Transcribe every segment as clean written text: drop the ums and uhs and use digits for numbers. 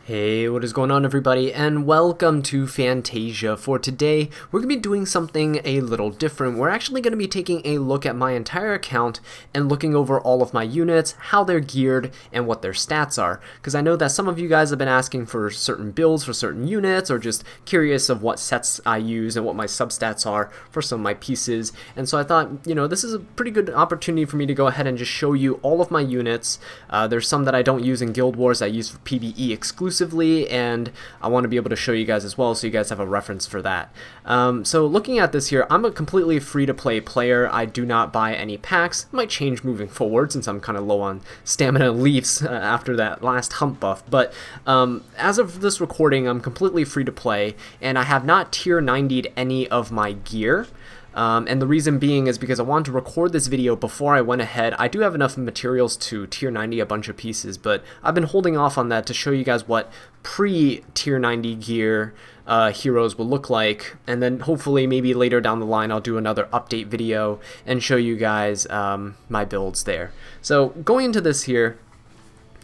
Hey, what is going on everybody, and welcome to Fantasia. For today, we're going to be doing something a little different. We're actually going to be taking a look at my entire account and looking over all of my units, how they're geared, and what their stats are. Because I know that some of you guys have been asking for certain builds for certain units, or just curious of what sets I use and what my substats are for some of my pieces. And so I thought, this is a pretty good opportunity for me to go ahead and just show you all of my units. There's some that I don't use in Guild Wars, I use for PvE exclusively, and I want to be able to show you guys as well so you guys have a reference for that. So looking at this here, I'm a completely free-to-play player. I do not buy any packs. It might change moving forward since I'm kind of low on stamina and leaves after that last hump buff, but as of this recording, I'm completely free-to-play, and I have not tier 90'd any of my gear. And the reason being is because I wanted to record this video before I went ahead. I do have enough materials to tier 90 a bunch of pieces, but I've been holding off on that to show you guys what pre-tier 90 gear heroes will look like, and then hopefully maybe later down the line I'll do another update video and show you guys my builds there. So going into this here,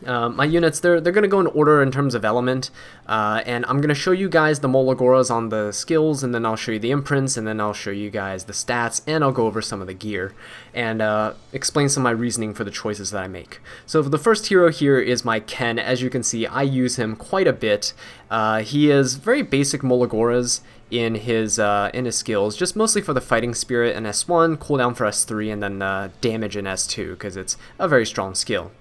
my units, they're going to go in order in terms of element, and I'm going to show you guys the Molagoras on the skills, and then I'll show you the imprints, and then I'll show you guys the stats, and I'll go over some of the gear, and explain some of my reasoning for the choices that I make. So the first hero here is my Ken. As you can see, I use him quite a bit. He is very basic Molagoras in his skills, just mostly for the fighting spirit in S1, cooldown for S3, and then damage in S2, because it's a very strong skill.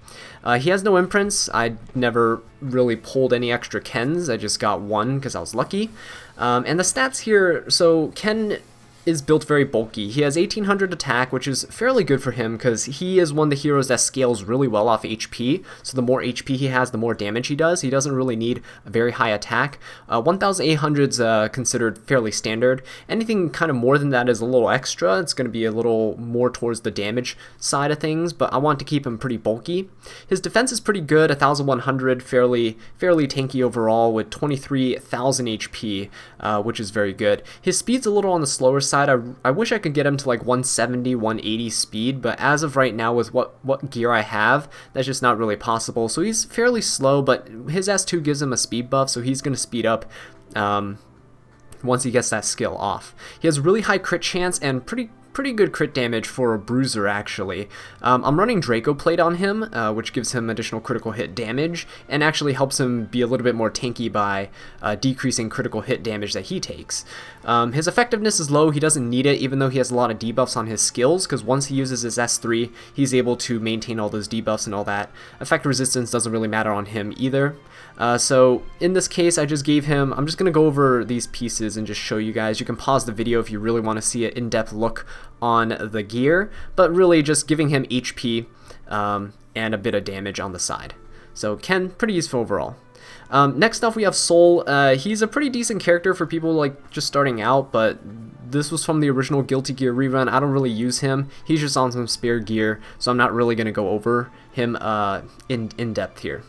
He has no imprints. I never really pulled any extra Kens. I just got one because I was lucky. And the stats here, so Ken is built very bulky. He has 1800 attack, which is fairly good for him because he is one of the heroes that scales really well off HP. So the more HP he has, the more damage he does. He doesn't really need a very high attack. 1800 is considered fairly standard. Anything kind of more than that is a little extra. It's going to be a little more towards the damage side of things, but I want to keep him pretty bulky. His defense is pretty good, 1100, fairly tanky overall with 23,000 HP, which is very good. His speed's a little on the slower side. I wish I could get him to like 170, 180 speed, but as of right now with what gear I have, that's just not really possible. So he's fairly slow, but his S2 gives him a speed buff, so he's going to speed up once he gets that skill off. He has really high crit chance and pretty good crit damage for a bruiser, actually. I'm running Draco Plate on him, which gives him additional critical hit damage, and actually helps him be a little bit more tanky by decreasing critical hit damage that he takes. His effectiveness is low. He doesn't need it, even though he has a lot of debuffs on his skills, because once he uses his S3, he's able to maintain all those debuffs and all that. Effect resistance doesn't really matter on him either. So in this case, I just gave him, I'm just going to go over these pieces and just show you guys. You can pause the video if you really want to see an in-depth look on the gear, but really just giving him HP and a bit of damage on the side. So Ken, pretty useful overall. Next up we have Soul. He's a pretty decent character for people like just starting out, but this was from the original Guilty Gear rerun. I don't really use him. He's just on some spare gear, so I'm not really going to go over him in depth here.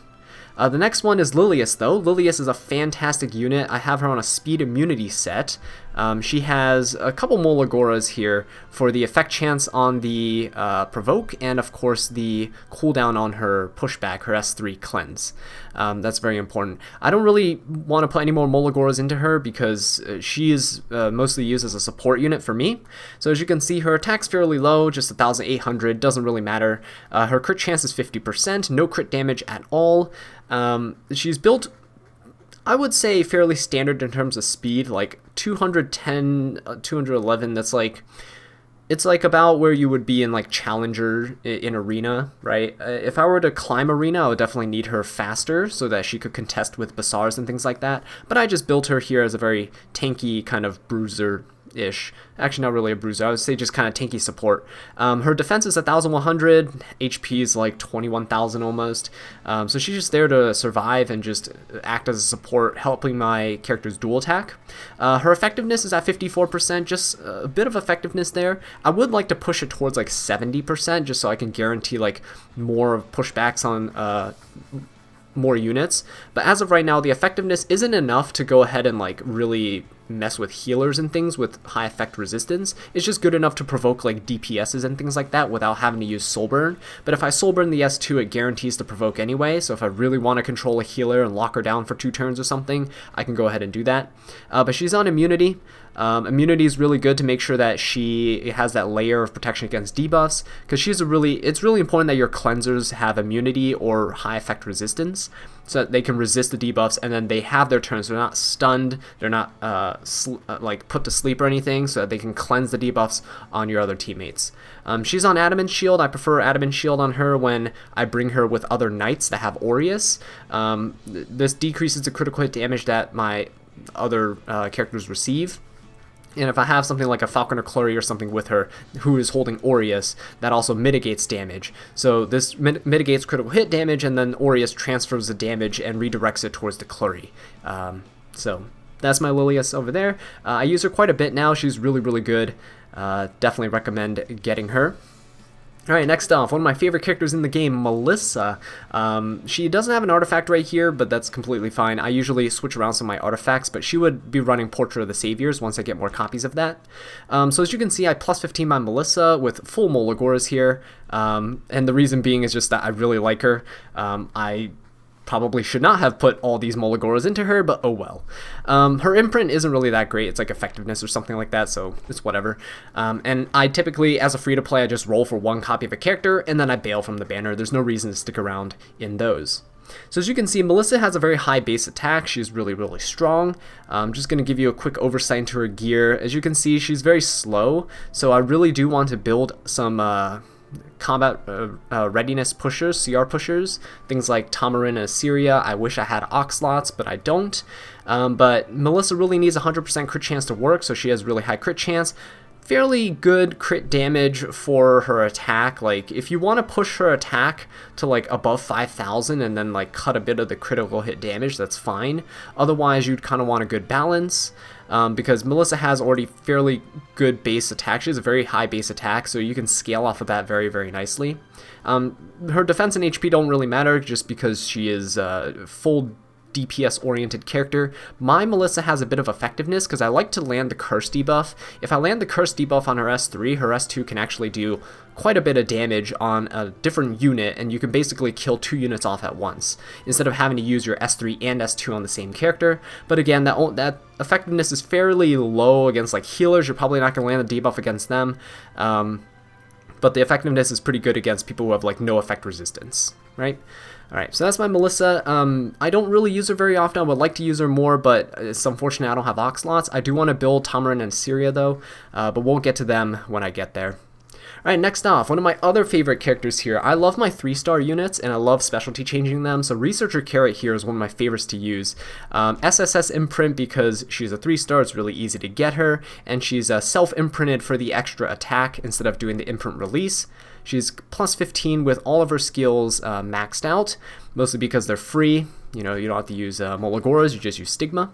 The next one is Lilias, though. Lilias is a fantastic unit. I have her on a speed immunity set. She has a couple Molagoras here for the effect chance on the provoke, and of course the cooldown on her pushback, her S3 cleanse. That's very important. I don't really want to put any more Molagoras into her because she is mostly used as a support unit for me. So as you can see, her attack's fairly low, just 1800, doesn't really matter. Her crit chance is 50%, no crit damage at all. She's built, I would say, fairly standard in terms of speed, like 210, 211, that's like, it's like about where you would be in like Challenger in Arena, right? If I were to climb Arena, I would definitely need her faster so that she could contest with Basars and things like that, but I just built her here as a very tanky kind of bruiser-ish. Actually, not really a bruiser. I would say just kind of tanky support. Her defense is 1100. HP is like 21,000 almost. So she's just there to survive and just act as a support, helping my character's dual attack. Her effectiveness is at 54%. Just a bit of effectiveness there. I would like to push it towards like 70%, just so I can guarantee like more of pushbacks on more units, but as of right now the effectiveness isn't enough to go ahead and like really mess with healers and things with high effect resistance. It's just good enough to provoke like DPSs and things like that without having to use soul burn. But if I soul burn the S2, it guarantees to provoke anyway, so if I really want to control a healer and lock her down for 2 turns or something, I can go ahead and do that. But she's on immunity. Immunity is really good to make sure that she has that layer of protection against debuffs, because it's really important that your cleansers have immunity or high effect resistance, so that they can resist the debuffs and then they have their turns. They're not stunned, they're not like put to sleep or anything, so that they can cleanse the debuffs on your other teammates. She's on Adamant Shield. I prefer Adamant Shield on her when I bring her with other knights that have Aureus. This decreases the critical hit damage that my other characters receive. And if I have something like a Falconer Kluri or something with her who is holding Aureus, that also mitigates damage. So this mitigates critical hit damage, and then Aureus transfers the damage and redirects it towards the Kluri. So that's my Lilias over there. I use her quite a bit now. She's really, really good. Definitely recommend getting her. Alright, next off, one of my favorite characters in the game, Melissa. She doesn't have an artifact right here, but that's completely fine. I usually switch around some of my artifacts, but she would be running Portrait of the Saviors once I get more copies of that. So as you can see, I plus 15 my Melissa with full Molagoras here, and the reason being is just that I really like her. I probably should not have put all these Molagoras into her, but oh well. Her imprint isn't really that great. It's like effectiveness or something like that, so it's whatever. And I typically, as a free-to-play, I just roll for 1 copy of a character, and then I bail from the banner. There's no reason to stick around in those. So as you can see, Melissa has a very high base attack. She's really, really strong. I'm just going to give you a quick oversight into her gear. As you can see, she's very slow, so I really do want to build some combat readiness pushers, CR pushers, things like Tamarin and Assyria. I wish I had Oxlots, but I don't. But Melissa really needs 100% crit chance to work, so she has really high crit chance. Fairly good crit damage for her attack. Like, if you want to push her attack to like above 5,000 and then like cut a bit of the critical hit damage, that's fine. Otherwise, you'd kind of want a good balance. Because Melissa has already fairly good base attack. She has a very high base attack, so you can scale off of that very, very nicely. Her defense and HP don't really matter, just because she is full DPS-oriented character. My Melissa has a bit of effectiveness because I like to land the curse debuff. If I land the curse debuff on her S3, her S2 can actually do quite a bit of damage on a different unit, and you can basically kill 2 units off at once, instead of having to use your S3 and S2 on the same character. But again, that effectiveness is fairly low against like healers. You're probably not going to land the debuff against them. But the effectiveness is pretty good against people who have like no effect resistance, right? Alright, so that's my Melissa. I don't really use her very often. I would like to use her more, but it's unfortunate I don't have Oxlots. I do want to build Tamarin and Assyria though, but we'll get to them when I get there. Alright, next off, one of my other favorite characters here. I love my 3-star units, and I love specialty changing them, so Researcher Carrot here is one of my favorites to use. SSS imprint because she's a 3-star, it's really easy to get her, and she's self-imprinted for the extra attack instead of doing the imprint release. She's plus 15 with all of her skills maxed out, mostly because they're free. You know, you don't have to use Molagoras, you just use Stigma.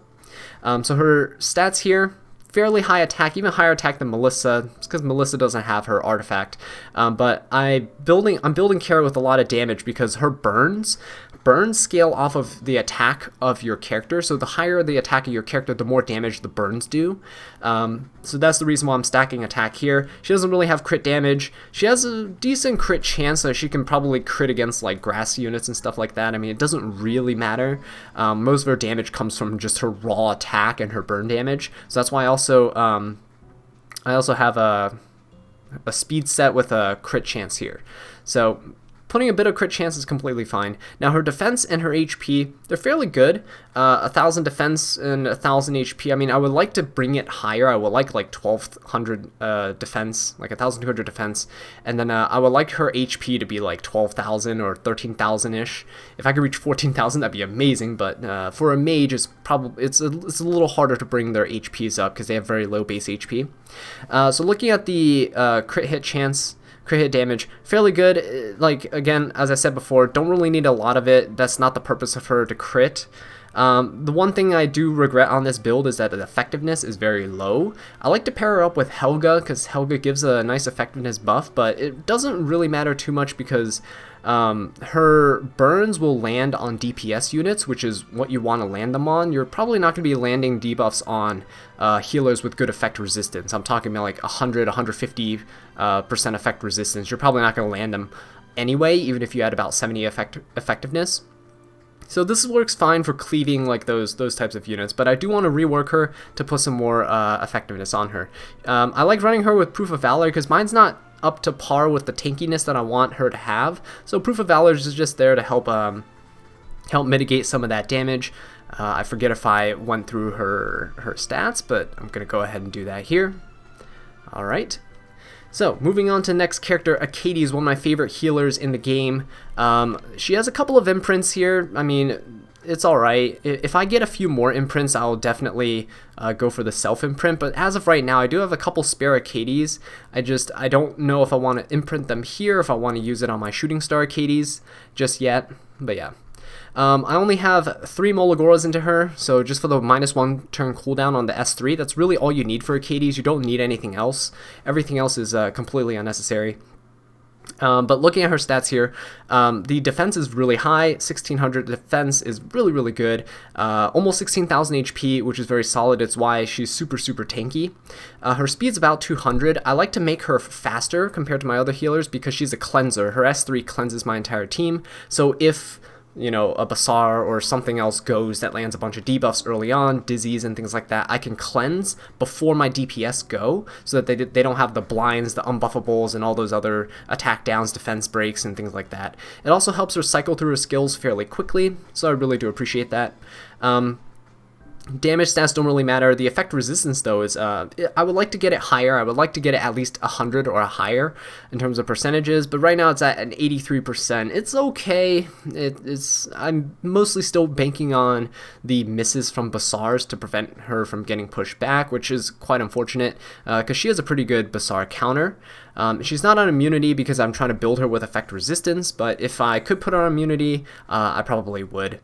So her stats here, fairly high attack, even higher attack than Melissa. It's because Melissa doesn't have her artifact. But I'm building Kara with a lot of damage because her burns scale off of the attack of your character. So the higher the attack of your character, the more damage the burns do. So that's the reason why I'm stacking attack here. She doesn't really have crit damage. She has a decent crit chance, so she can probably crit against like grass units and stuff like that. I mean, it doesn't really matter. Most of her damage comes from just her raw attack and her burn damage. So that's why I also have a speed set with a crit chance here. So putting a bit of crit chance is completely fine. Now her defense and her HP, they're fairly good. 1,000 defense and 1,000 HP. I mean, I would like to bring it higher. I would like 1,200 defense, like 1,200 defense, and then I would like her HP to be like 12,000 or 13,000-ish. If I could reach 14,000, that'd be amazing. But for a mage, it's a little harder to bring their HPs up because they have very low base HP. So looking at the crit hit chance, crit hit damage, fairly good. Like, again, as I said before, don't really need a lot of it. That's not the purpose of her to crit. The one thing I do regret on this build is that the effectiveness is very low. I like to pair her up with Helga because Helga gives a nice effectiveness buff, but it doesn't really matter too much because her burns will land on DPS units, which is what you want to land them on. You're probably not going to be landing debuffs on healers with good effect resistance. I'm talking about like 100, 150% effect resistance. You're probably not going to land them anyway, even if you had about 70 effectiveness. So this works fine for cleaving like those types of units, but I do want to rework her to put some more effectiveness on her. I like running her with Proof of Valor because mine's not up to par with the tankiness that I want her to have. So Proof of Valor is just there to help mitigate some of that damage. I forget if I went through her stats, but I'm going to go ahead and do that here. All right. So, moving on to the next character, Achates, one of my favorite healers in the game. She has a couple of imprints here. I mean, it's alright. If I get a few more imprints, I'll definitely go for the self-imprint, but as of right now, I do have a couple spare Achates. I don't know if I want to imprint them here, if I want to use it on my Shooting Star Achates just yet, but yeah. I only have 3 Molagoras into her, so just for the -1 turn cooldown on the S3, that's really all you need for Achates. You don't need anything else. Everything else is completely unnecessary. But looking at her stats here, the defense is really high. 1600 defense is really, really good. Almost 16,000 HP, which is very solid. It's why she's super, super tanky. Her speed's about 200. I like to make her faster compared to my other healers because she's a cleanser. Her S3 cleanses my entire team. So if you know, a Basar or something else goes that lands a bunch of debuffs early on, dizzies and things like that, I can cleanse before my DPS go so that they don't have the blinds, the unbuffables, and all those other attack downs, defense breaks, and things like that. It also helps her cycle through her skills fairly quickly, so I really do appreciate that. Damage stats don't really matter. The effect resistance, though, is I would like to get it higher. I would like to get it at least 100 or higher in terms of percentages, but right now it's at an 83%. It's okay. I'm mostly still banking on the misses from Basars to prevent her from getting pushed back, which is quite unfortunate because she has a pretty good Basar counter. She's not on immunity because I'm trying to build her with effect resistance, but if I could put her on immunity, I probably would.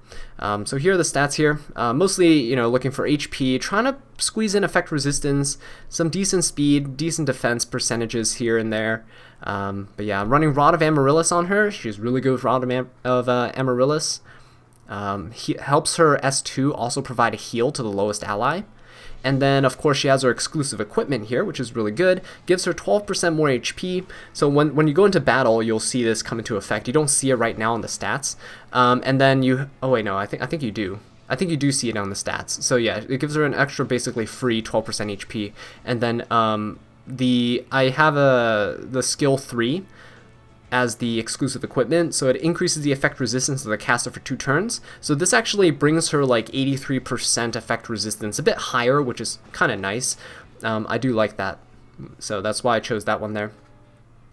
So here are the stats here. Mostly, you know, looking for HP, trying to squeeze in effect resistance, some decent speed, decent defense percentages here and there. But yeah, I'm running Rod of Amaryllis on her. She's really good with Rod of Amaryllis. Helps her S2 also provide a heal to the lowest ally. And then, of course, she has her exclusive equipment here, which is really good. Gives her 12% more HP. So when you go into battle, you'll see this come into effect. You don't see it right now on the stats. And then you... Oh, wait, no. I think you do. I think you do see it on the stats. So, yeah, it gives her an extra, basically, free 12% HP. And then I have the skill 3 as the exclusive equipment, so it increases the effect resistance of the caster for 2 turns. So this actually brings her like 83% effect resistance, a bit higher, which is kind of nice. I do like that, so that's why I chose that one there.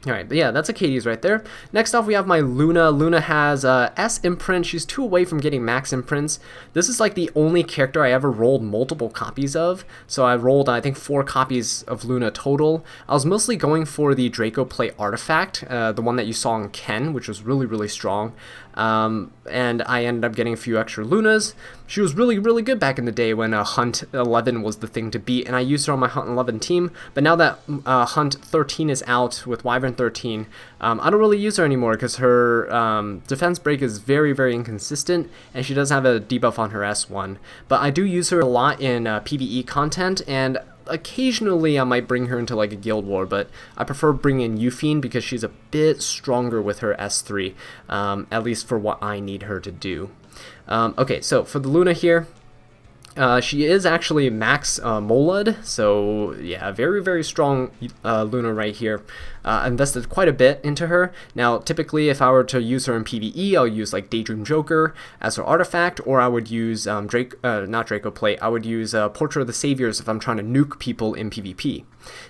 Alright, but yeah, that's Achates right there. Next off, we have my Luna. Luna has S imprint. She's 2 away from getting max imprints. This is like the only character I ever rolled multiple copies of. So I rolled, I think, 4 copies of Luna total. I was mostly going for the Draco Plate artifact, the one that you saw in Ken, which was really, really strong. And I ended up getting a few extra Lunas. She was really, really good back in the day when Hunt 11 was the thing to beat, and I used her on my Hunt 11 team. But now that Hunt 13 is out with Wyvern 13, I don't really use her anymore because her defense break is very, very inconsistent, and she doesn't have a debuff on her S1. But I do use her a lot in PvE content, and occasionally I might bring her into like a guild war, but I prefer bringing in Yufine because she's a bit stronger with her S3, at least for what I need her to do. Okay, so for the Luna here, she is actually max Molud, so yeah, very, very strong Luna right here. I invested quite a bit into her. Now, typically, if I were to use her in PvE, I'll use like Daydream Joker as her artifact, or I would use not Draco Plate, I would use Portrait of the Saviors if I'm trying to nuke people in PvP.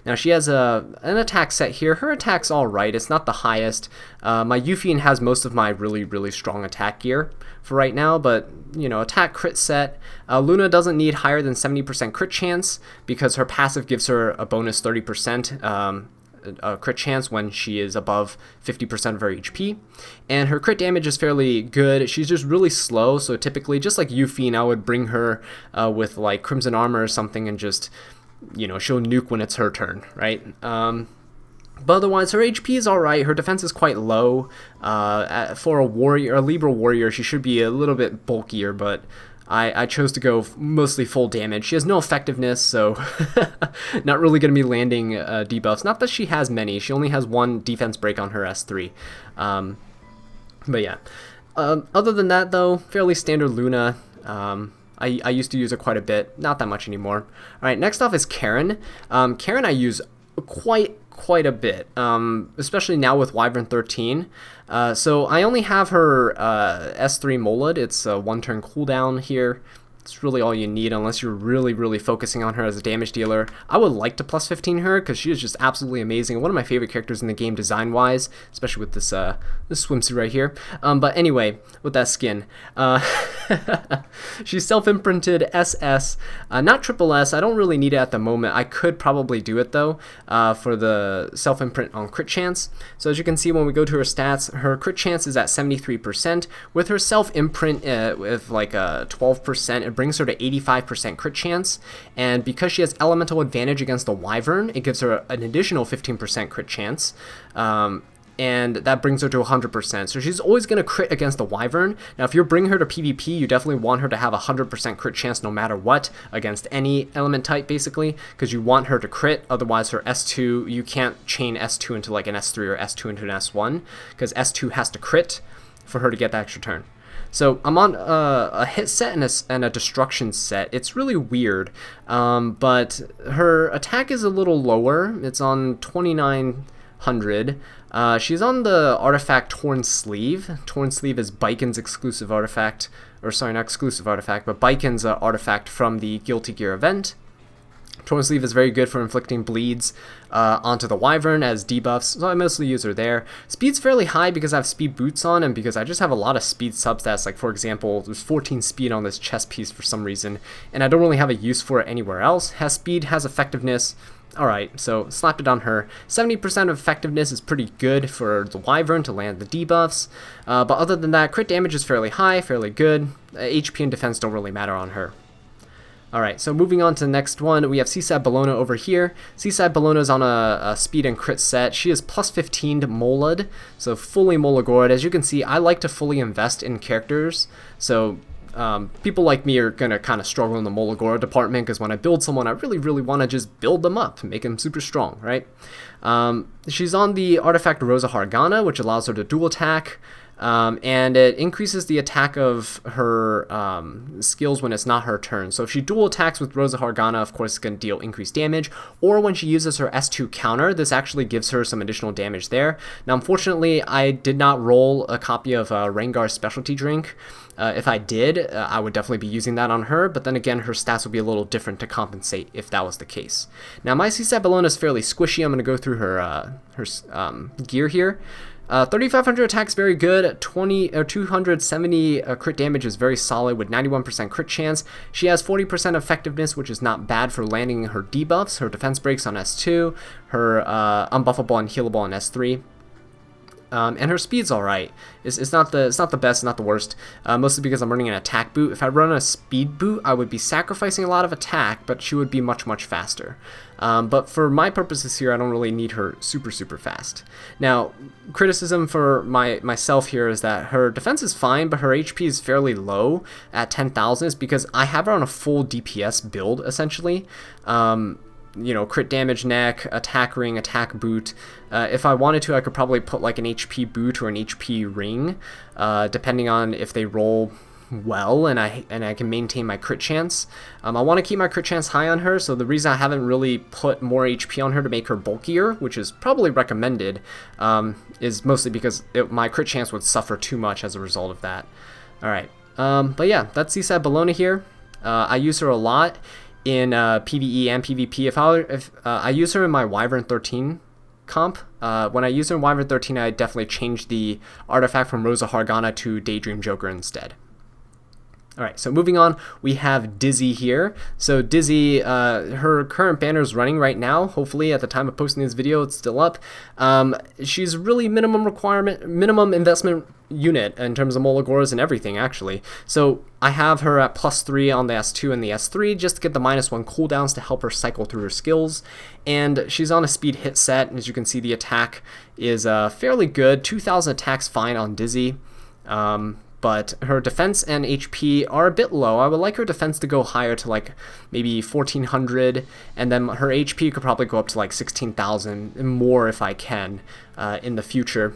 Now, she has an attack set here. Her attack's alright, it's not the highest. My Yufine has most of my really, really strong attack gear for right now, but, you know, attack crit set. Luna doesn't need higher than 70% crit chance because her passive gives her a bonus 30%. crit chance when she is above 50% of her HP. And her crit damage is fairly good. She's just really slow, so typically, just like Yufine, I would bring her with like Crimson Armor or something and just, you know, she'll nuke when it's her turn, right? But otherwise, her HP is alright. Her defense is quite low. For a warrior, a Libra warrior, she should be a little bit bulkier, but I chose to go mostly full damage. She has no effectiveness, so not really going to be landing debuffs. Not that she has many. She only has one defense break on her S3. But yeah. Other than that, though, fairly standard Luna. I used to use her quite a bit. Not that much anymore. Alright, next off is Karin. Karin I use quite a bit, especially now with Wyvern 13. So I only have her S3 Molid. It's a 1-turn cooldown here. It's really all you need unless you're really focusing on her as a damage dealer. I would like to plus 15 her because she is just absolutely amazing. One of my favorite characters in the game design-wise, especially with this swimsuit right here. But anyway, with that skin. She's self-imprinted SS, not triple S. I don't really need it at the moment. I could probably do it though for the self-imprint on crit chance. So as you can see when we go to her stats, her crit chance is at 73%. With her self-imprint with like a 12%, it brings her to 85% crit chance. And because she has elemental advantage against the Wyvern, it gives her an additional 15% crit chance. And that brings her to 100%. So she's always going to crit against the Wyvern. Now, if you're bringing her to PvP, you definitely want her to have a 100% crit chance no matter what, against any element type, basically, because you want her to crit. Otherwise, her S2, you can't chain S2 into like an S3 or S2 into an S1, because S2 has to crit for her to get the extra turn. So I'm on a hit set and a destruction set. It's really weird, but her attack is a little lower. It's on 2900. She's on the artifact Torn Sleeve. Torn Sleeve is Biken's exclusive artifact, or sorry, not exclusive artifact, but Biken's artifact from the Guilty Gear event. Torn Sleeve is very good for inflicting bleeds onto the Wyvern as debuffs, so I mostly use her there. Speed's fairly high because I have speed boots on and because I just have a lot of speed substats. Like, for example, there's 14 speed on this chest piece for some reason, and I don't really have a use for it anywhere else. Has speed, has effectiveness. Alright, so slapped it on her. 70% of effectiveness is pretty good for the Wyvern to land the debuffs, but other than that, crit damage is fairly high, fairly good. HP and defense don't really matter on her. Alright, so moving on to the next one, we have Seaside Bellona over here. Seaside Bellona is on a speed and crit set. She is plus 15 to Molid, so fully Molagored. As you can see, I like to fully invest in characters, so people like me are going to kind of struggle in the Molagora department because when I build someone, I really want to just build them up, make them super strong, right? She's on the artifact Rosa Hargana, which allows her to dual attack, and it increases the attack of her skills when it's not her turn. So if she dual attacks with Rosa Hargana, of course, it's going to deal increased damage, or when she uses her S2 counter, this actually gives her some additional damage there. Now, unfortunately, I did not roll a copy of Rengar's specialty drink. If I did, I would definitely be using that on her, but then again, her stats would be a little different to compensate if that was the case. Now, my Seaside Bellona is fairly squishy. I'm going to go through her gear here. 3500 attack is very good. 270 crit damage is very solid with 91% crit chance. She has 40% effectiveness, which is not bad for landing her debuffs. Her defense breaks on S2, her unbuffable and healable on S3. And her speed's alright. It's not the best, not the worst, mostly because I'm running an attack boot. If I run a speed boot, I would be sacrificing a lot of attack, but she would be much faster. But for my purposes here, I don't really need her super fast. Now, criticism for myself here is that her defense is fine, but her HP is fairly low at 10,000 is because I have her on a full DPS build, essentially. You know, crit damage neck, attack ring, attack boot. If I wanted to, I could probably put like an HP boot or an HP ring, depending on if they roll well and I can maintain my crit chance. I want to keep my crit chance high on her, so the reason I haven't really put more HP on her to make her bulkier, which is probably recommended, is mostly because my crit chance would suffer too much as a result of that. Alright, but yeah, that's Seaside Bellona here. I use her a lot in PvE and PvP. If I use her in my Wyvern 13 comp, when I use her in Wyvern 13, I definitely change the artifact from Rosa Hargana to Daydream Joker instead. Alright, so moving on, we have Dizzy here. So Dizzy, her current banner is running right now. Hopefully at the time of posting this video, it's still up. She's really minimum investment unit in terms of Molagoras and everything, actually. So I have her at +3 on the S2 and the S3 just to get the -1 cooldowns to help her cycle through her skills. And she's on a speed hit set, and as you can see, the attack is fairly good. 2,000 attacks fine on Dizzy. But her defense and HP are a bit low. I would like her defense to go higher to like maybe 1,400, and then her HP could probably go up to like 16,000 and more if I can in the future,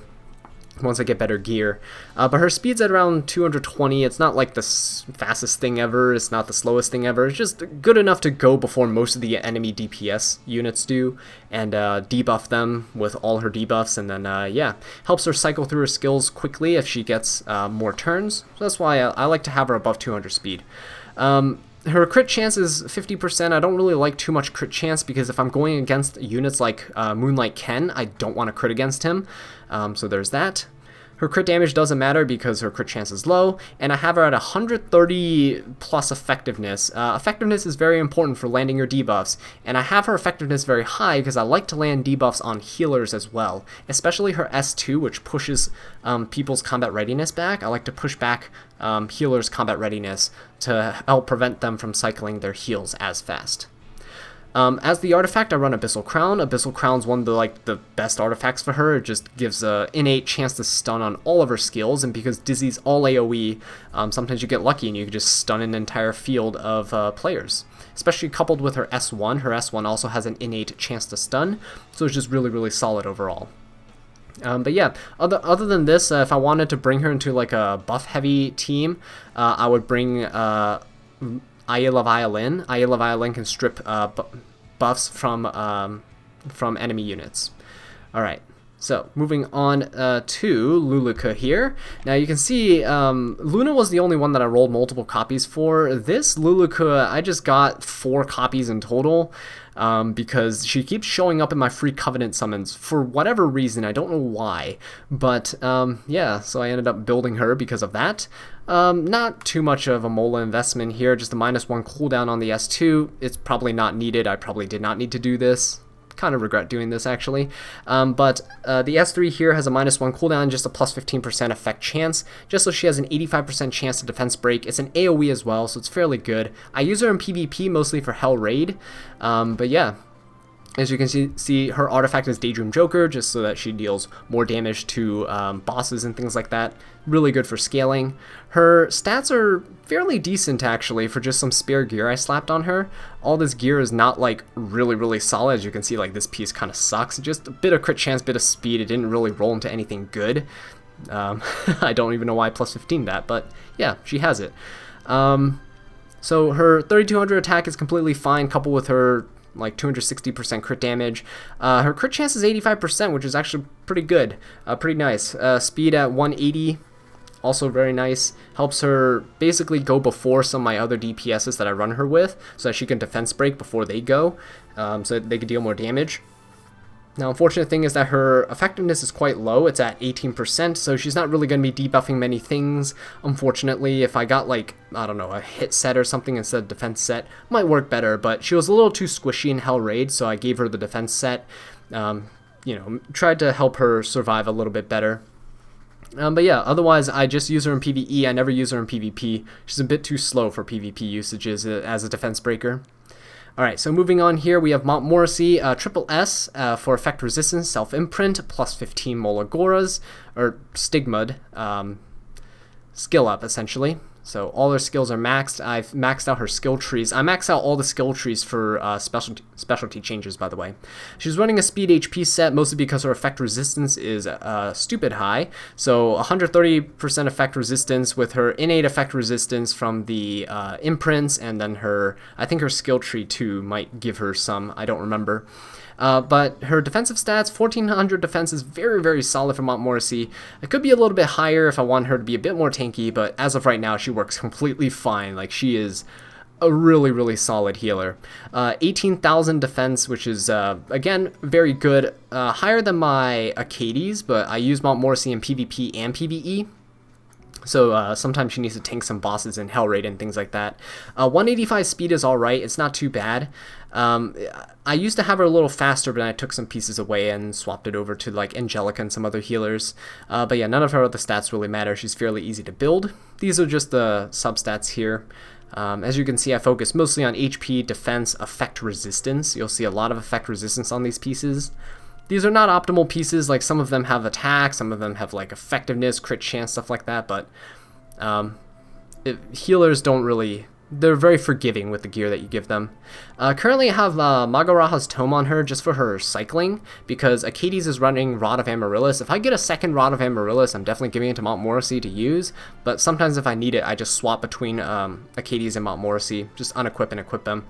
once I get better gear. But her speed's at around 220. It's not like the fastest thing ever. It's not the slowest thing ever. It's just good enough to go before most of the enemy DPS units do, and debuff them with all her debuffs, and then yeah, helps her cycle through her skills quickly if she gets more turns. So that's why I like to have her above 200 speed. Her crit chance is 50%. I don't really like too much crit chance because if I'm going against units like Moonlight Ken, I don't want to crit against him. So there's that. Her crit damage doesn't matter because her crit chance is low, and I have her at 130 plus effectiveness. Effectiveness is very important for landing your debuffs, and I have her effectiveness very high because I like to land debuffs on healers as well, especially her S2, which pushes people's combat readiness back. I like to push back healers' combat readiness to help prevent them from cycling their heals as fast. As the artifact, I run Abyssal Crown. Abyssal Crown's one of the best artifacts for her. It just gives an innate chance to stun on all of her skills, and because Dizzy's all AoE, sometimes you get lucky and you can just stun an entire field of players. Especially coupled with her S1. Her S1 also has an innate chance to stun, so it's just really, really solid overall. But yeah, other than this, if I wanted to bring her into like a buff-heavy team, I would bring Ayla Violin. Ayla Violin can strip buffs from enemy units. Alright, so moving on to Luluca here. Now you can see Luna was the only one that I rolled multiple copies for. This Luluca, I just got 4 copies in total. Because she keeps showing up in my free Covenant summons for whatever reason. I don't know why, but yeah, so I ended up building her because of that. Not too much of a Mola investment here, just a -1 cooldown on the S2. It's probably not needed. I probably did not need to do this. Kind of regret doing this actually, but the S3 here has a -1 cooldown, just a +15% effect chance, just so she has an 85% chance to defense break. It's an AoE as well, so it's fairly good. I use her in PvP mostly for Hell Raid, but yeah. As you can see, her artifact is Daydream Joker, just so that she deals more damage to bosses and things like that. Really good for scaling. Her stats are fairly decent, actually, for just some spare gear I slapped on her. All this gear is not, like, really solid. As you can see, like, this piece kind of sucks. Just a bit of crit chance, bit of speed. It didn't really roll into anything good. I don't even know why I +15 that, but yeah, she has it. So her 3,200 attack is completely fine, coupled with her like 260% crit damage. Her crit chance is 85%, which is actually pretty good, pretty nice. Speed at 180, also very nice. Helps her basically go before some of my other DPSs that I run her with, so that she can defense break before they go, so that they can deal more damage. Now, unfortunate thing is that her effectiveness is quite low. It's at 18%, so she's not really going to be debuffing many things. Unfortunately, if I got, like, I don't know, a hit set or something instead of defense set, might work better, but she was a little too squishy in Hell Raid, so I gave her the defense set. You know, tried to help her survive a little bit better. But yeah, otherwise, I just use her in PvE. I never use her in PvP. She's a bit too slow for PvP usages as a defense breaker. Alright, so moving on here, we have Montmorancy, triple S for effect resistance, self-imprint, +15 Molagoras, or Stigma'd, skill up, essentially. So all her skills are maxed. I've maxed out her skill trees. I maxed out all the skill trees for specialty changes, by the way. She's running a speed HP set, mostly because her effect resistance is stupid high. So 130% effect resistance with her innate effect resistance from the imprints, and then I think her skill tree too might give her some, I don't remember. But her defensive stats, 1400 defense is very solid for Montmorancy. It could be a little bit higher if I want her to be a bit more tanky, but as of right now, she works completely fine. Like, she is a really solid healer. 18,000 defense, which is, again, very good. Higher than my Achates, but I use Montmorancy in PvP and PvE. So sometimes she needs to tank some bosses in Hell Raid and things like that. 185 speed is alright, it's not too bad. I used to have her a little faster, but I took some pieces away and swapped it over to like Angelica and some other healers. But yeah, none of her other stats really matter. She's fairly easy to build. These are just the substats here. As you can see, I focus mostly on HP, defense, effect resistance. You'll see a lot of effect resistance on these pieces. These are not optimal pieces, like some of them have attack, some of them have like effectiveness, crit chance, stuff like that, but healers don't really, they're very forgiving with the gear that you give them. Currently I have Magaraha's Tome on her just for her cycling, because Achates is running Rod of Amaryllis. If I get a second Rod of Amaryllis, I'm definitely giving it to Montmorancy to use, but sometimes if I need it, I just swap between Achates and Montmorancy, just unequip and equip them.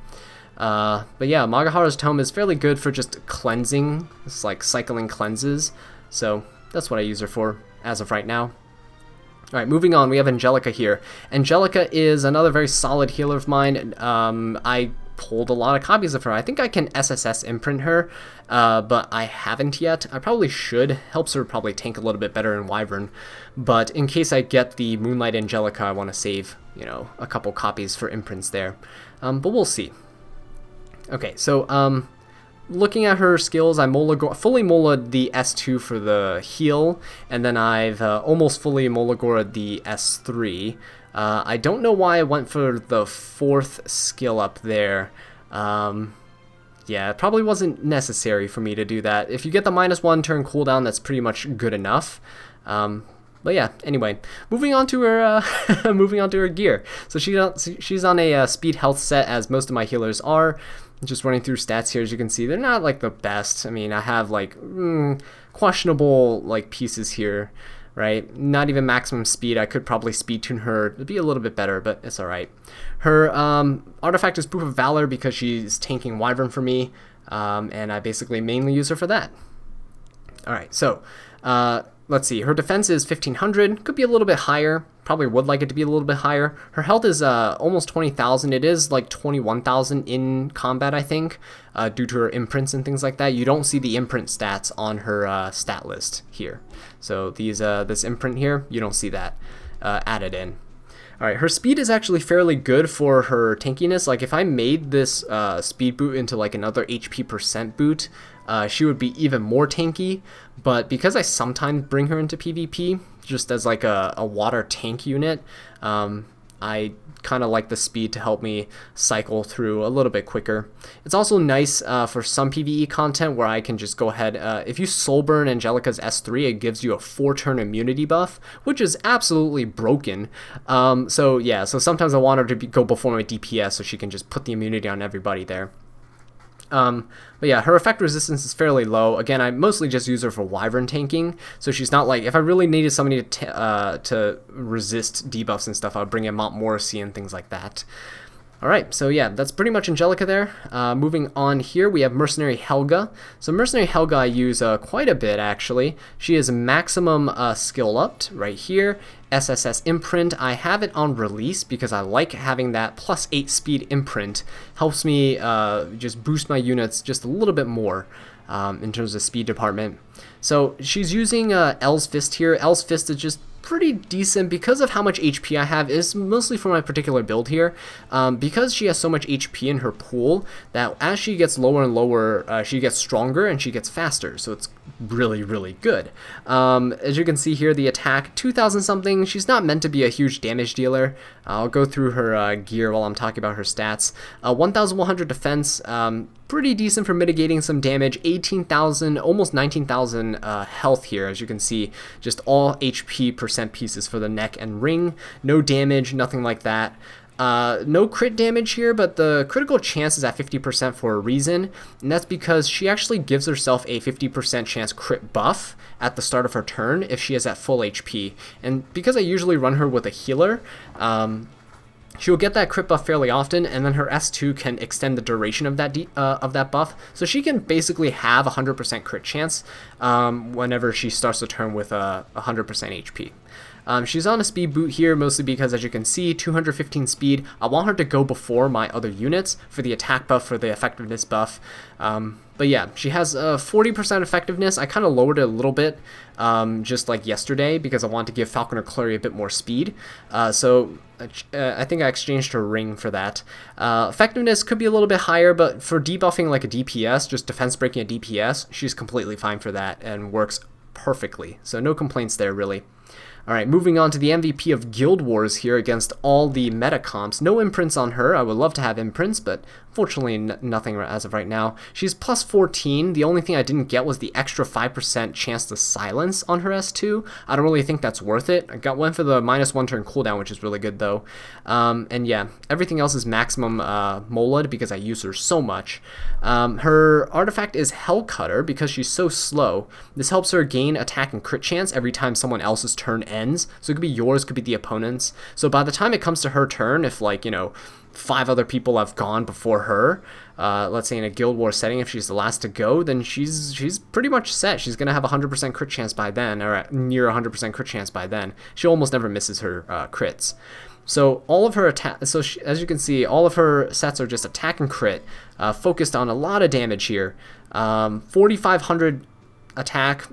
But yeah, Magahara's Tome is fairly good for just cleansing. It's like cycling cleanses. So that's what I use her for as of right now. Alright, moving on, we have Angelica here. Angelica is another very solid healer of mine. I pulled a lot of copies of her. I think I can SSS imprint her, but I haven't yet. I probably should. Helps her probably tank a little bit better in Wyvern. But in case I get the Moonlight Angelica, I want to save, you know, a couple copies for imprints there. But we'll see. Okay, so looking at her skills, I fully Mola'd the S2 for the heal, and then I've almost fully Molagora'd the S3. I don't know why I went for the 4th skill up there. Yeah, it probably wasn't necessary for me to do that. If you get the -1 turn cooldown, that's pretty much good enough. But yeah, anyway, moving on to her moving on to her gear. So she's on a speed health set, as most of my healers are. Just running through stats here, as you can see, they're not like the best. I mean, I have like questionable like pieces here, right? Not even maximum speed. I could probably speed tune her to be a little bit better, but it's all right. Her artifact is Proof of Valor because she's tanking Wyvern for me, and I basically mainly use her for that. All right, so let's see. Her defense is 1500. Could be a little bit higher. Probably would like it to be a little bit higher. Her health is almost 20,000. It is like 21,000 in combat, I think, due to her imprints and things like that. You don't see the imprint stats on her stat list here. So these this imprint here, you don't see that added in. Alright, her speed is actually fairly good for her tankiness. Like if I made this speed boot into like another HP % boot, she would be even more tanky. But because I sometimes bring her into PvP, just as like a water tank unit, I kind of like the speed to help me cycle through a little bit quicker. It's also nice for some PvE content where I can just go ahead, if you soul burn Angelica's S3, it gives you a 4-turn immunity buff, which is absolutely broken. So yeah, so sometimes I want her to go before my DPS so she can just put the immunity on everybody there. But yeah, her effect resistance is fairly low. Again, I mostly just use her for Wyvern tanking, so she's not like, if I really needed somebody to resist debuffs and stuff, I would bring in Montmorancy and things like that. Alright, so yeah, that's pretty much Angelica there. Moving on here, we have Mercenary Helga. So Mercenary Helga I use quite a bit, actually. She is maximum skill upped right here. SSS imprint, I have it on release because I like having that +8 speed imprint. Helps me just boost my units just a little bit more in terms of speed department. So she's using L's Fist here. L's Fist is just pretty decent because of how much HP I have. Is mostly for my particular build here, because she has so much HP in her pool that as she gets lower and lower, she gets stronger and she gets faster, so it's really good. As you can see here, the attack 2000 something. She's not meant to be a huge damage dealer. I'll go through her gear while I'm talking about her stats. 1100 defense, pretty decent for mitigating some damage. 18,000, almost 19,000 health here, as you can see. Just all HP % pieces for the neck and ring. No damage, nothing like that. No crit damage here, but the critical chance is at 50% for a reason, and that's because she actually gives herself a 50% chance crit buff at the start of her turn if she is at full HP. And because I usually run her with a healer, she will get that crit buff fairly often, and then her S2 can extend the duration of that buff, so she can basically have 100% crit chance whenever she starts the turn with 100% HP. She's on a speed boot here, mostly because, as you can see, 215 speed. I want her to go before my other units for the attack buff, for the effectiveness buff. But yeah, she has 40% effectiveness. I kind of lowered it a little bit, just like yesterday, because I wanted to give Falconer Kluri a bit more speed. So I think I exchanged her ring for that. Effectiveness could be a little bit higher, but for debuffing like a DPS, just defense breaking a DPS, she's completely fine for that and works perfectly. So no complaints there, really. Alright, moving on to the MVP of Guild Wars here against all the meta comps. No imprints on her. I would love to have imprints, but unfortunately nothing as of right now. She's plus 14. The only thing I didn't get was the extra 5% chance to silence on her S2. I don't really think that's worth it. I got one for the -1 turn cooldown, which is really good though. And yeah, everything else is maximum Molad because I use her so much. Her artifact is Hell Cutter because she's so slow. This helps her gain attack and crit chance every time someone else's turn ends. So it could be yours, could be the opponent's. So by the time it comes to her turn, if like, you know, 5 other people have gone before her, let's say in a Guild War setting, if she's the last to go, then she's pretty much set. She's going to have a 100% crit chance by then, or near 100% crit chance by then. She almost never misses her crits. So all of her attack, so as you can see, all of her sets are just attack and crit, focused on a lot of damage here. 4,500 attack,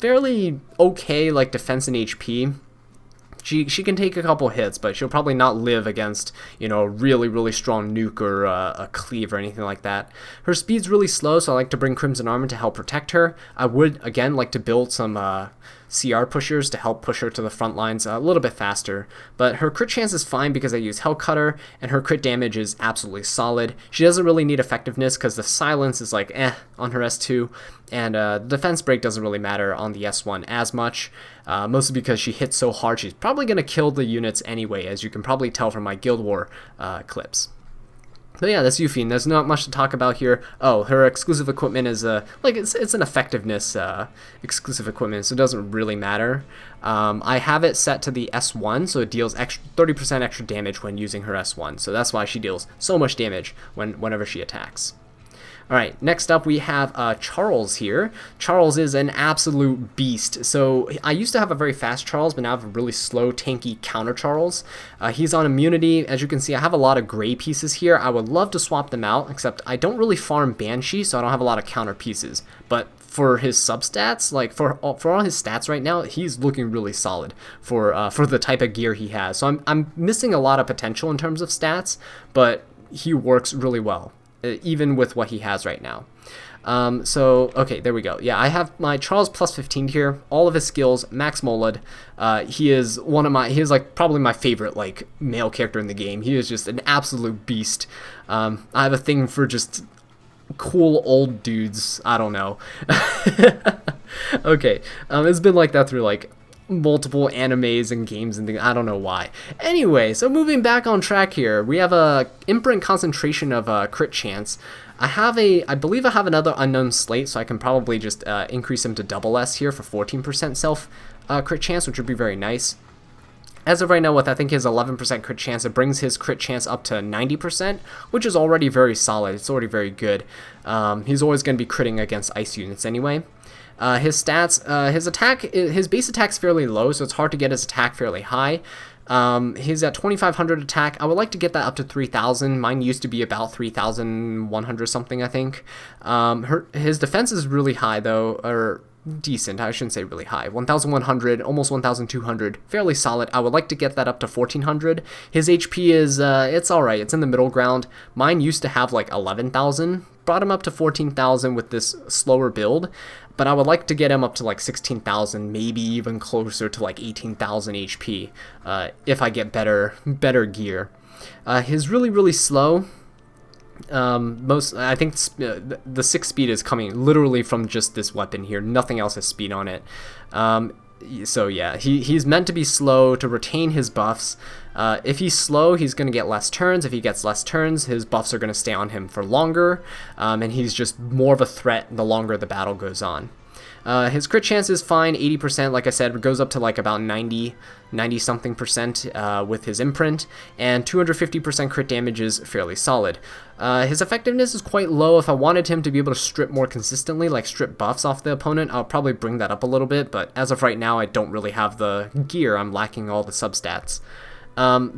fairly okay like defense and HP. She can take a couple hits, but she'll probably not live against, you know, a really strong nuke or a cleave or anything like that. Her speed's really slow, so I like to bring Crimson Armor to help protect her. I would, again, like to build some CR pushers to help push her to the front lines a little bit faster. But her crit chance is fine because I use Hell Cutter, and her crit damage is absolutely solid. She doesn't really need effectiveness because the silence is like on her S2, and the defense break doesn't really matter on the S1 as much, mostly because she hits so hard she's probably going to kill the units anyway, as you can probably tell from my Guild War clips. But yeah, that's Yufine. There's not much to talk about here. Oh, her exclusive equipment is like it's an effectiveness exclusive equipment, so it doesn't really matter. I have it set to the S1, so it deals 30% extra damage when using her S1. So that's why she deals so much damage whenever she attacks. Alright, next up we have Charles here. Charles is an absolute beast. So I used to have a very fast Charles, but now I have a really slow, tanky counter Charles. He's on immunity. As you can see, I have a lot of gray pieces here. I would love to swap them out, except I don't really farm Banshee, so I don't have a lot of counter pieces. But for his substats, like for all his stats right now, he's looking really solid for the type of gear he has. So I'm missing a lot of potential in terms of stats, but he works really well, even with what he has right now. So, okay, there we go. Yeah, I have my Charles plus 15 here, all of his skills, max Molad. He is like probably my favorite like male character in the game. He is just an absolute beast. I have a thing for just cool old dudes. I don't know. Okay, it's been like that through like multiple animes and games and things. I don't know why. Anyway, so moving back on track here, we have a imprint concentration of crit chance. I believe I have another unknown slate, so I can probably just increase him to double S here for 14% self crit chance, which would be very nice. As of right now, with I think his 11% crit chance, it brings his crit chance up to 90%, which is already very solid. It's already very good. He's always going to be critting against ice units anyway. His stats, his base attack's fairly low, so it's hard to get his attack fairly high. He's at 2,500 attack. I would like to get that up to 3,000. Mine used to be about 3,100 something, I think. His defense is really high though, or decent. I shouldn't say really high. 1,100, almost 1,200. Fairly solid. I would like to get that up to 1,400. His HP is, it's alright. It's in the middle ground. Mine used to have like 11,000. Brought him up to 14,000 with this slower build, but I would like to get him up to like 16,000, maybe even closer to like 18,000 HP if I get better gear. He's really slow. I think the 6 speed is coming literally from just this weapon here. Nothing else has speed on it. So yeah, he's meant to be slow to retain his buffs. If he's slow, he's going to get less turns. If he gets less turns, his buffs are going to stay on him for longer, and he's just more of a threat the longer the battle goes on. His crit chance is fine, 80%, like I said, goes up to like about 90 something percent with his imprint, and 250% crit damage is fairly solid. His effectiveness is quite low. If I wanted him to be able to strip more consistently, like strip buffs off the opponent, I'll probably bring that up a little bit, but as of right now, I don't really have the gear. I'm lacking all the substats.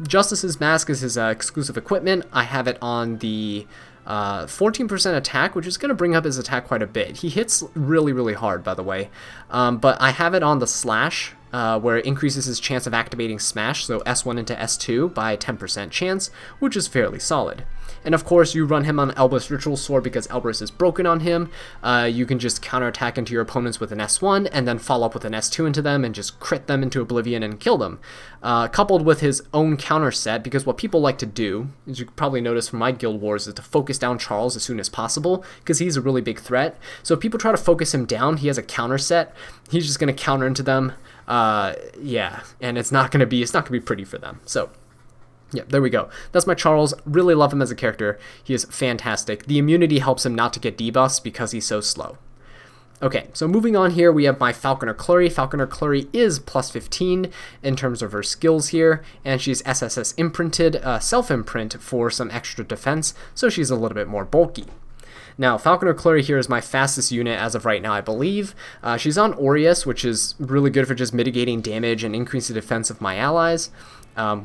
Justice's Mask is his exclusive equipment. I have it on the 14% attack, which is going to bring up his attack quite a bit. He hits really, really hard, by the way. But I have it on the Slash, where it increases his chance of activating Smash, so S1 into S2 by 10% chance, which is fairly solid. And of course, you run him on Elbrus Ritual Sword because Elbrus is broken on him. You can just counterattack into your opponents with an S1 and then follow up with an S2 into them and just crit them into oblivion and kill them. Coupled with his own counter set, because what people like to do, as you probably noticed from my Guild Wars, is to focus down Charles as soon as possible because he's a really big threat. So if people try to focus him down, he has a counter set. He's just going to counter into them. Yeah, and it's not going to be pretty for them. So yeah, there we go. That's my Charles. Really love him as a character. He is fantastic. The immunity helps him not to get debuffs because he's so slow. Okay, so moving on here, we have my Falconer Kluri. Falconer Kluri is plus 15 in terms of her skills here, and she's SSS imprinted, self-imprint for some extra defense, so she's a little bit more bulky. Now, Falconer Kluri here is my fastest unit as of right now, I believe. She's on Aureus, which is really good for just mitigating damage and increasing the defense of my allies,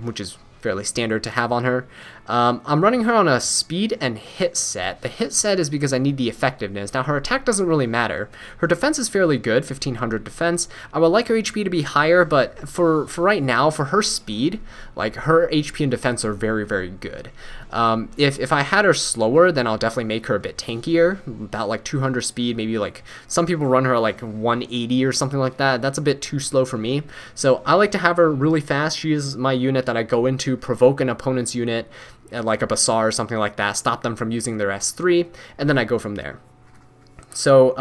which is fairly standard to have on her. I'm running her on a speed and hit set. The hit set is because I need the effectiveness. Now, her attack doesn't really matter. Her defense is fairly good, 1500 defense. I would like her HP to be higher, but for right now, for her speed, like her HP and defense are very, very good. If I had her slower, then I'll definitely make her a bit tankier, about like 200 speed, maybe like some people run her like 180 or something like that. That's a bit too slow for me. So I like to have her really fast. She is my unit that I go into, provoke an opponent's unit, like a Bassar or something like that, stop them from using their S3, and then I go from there. So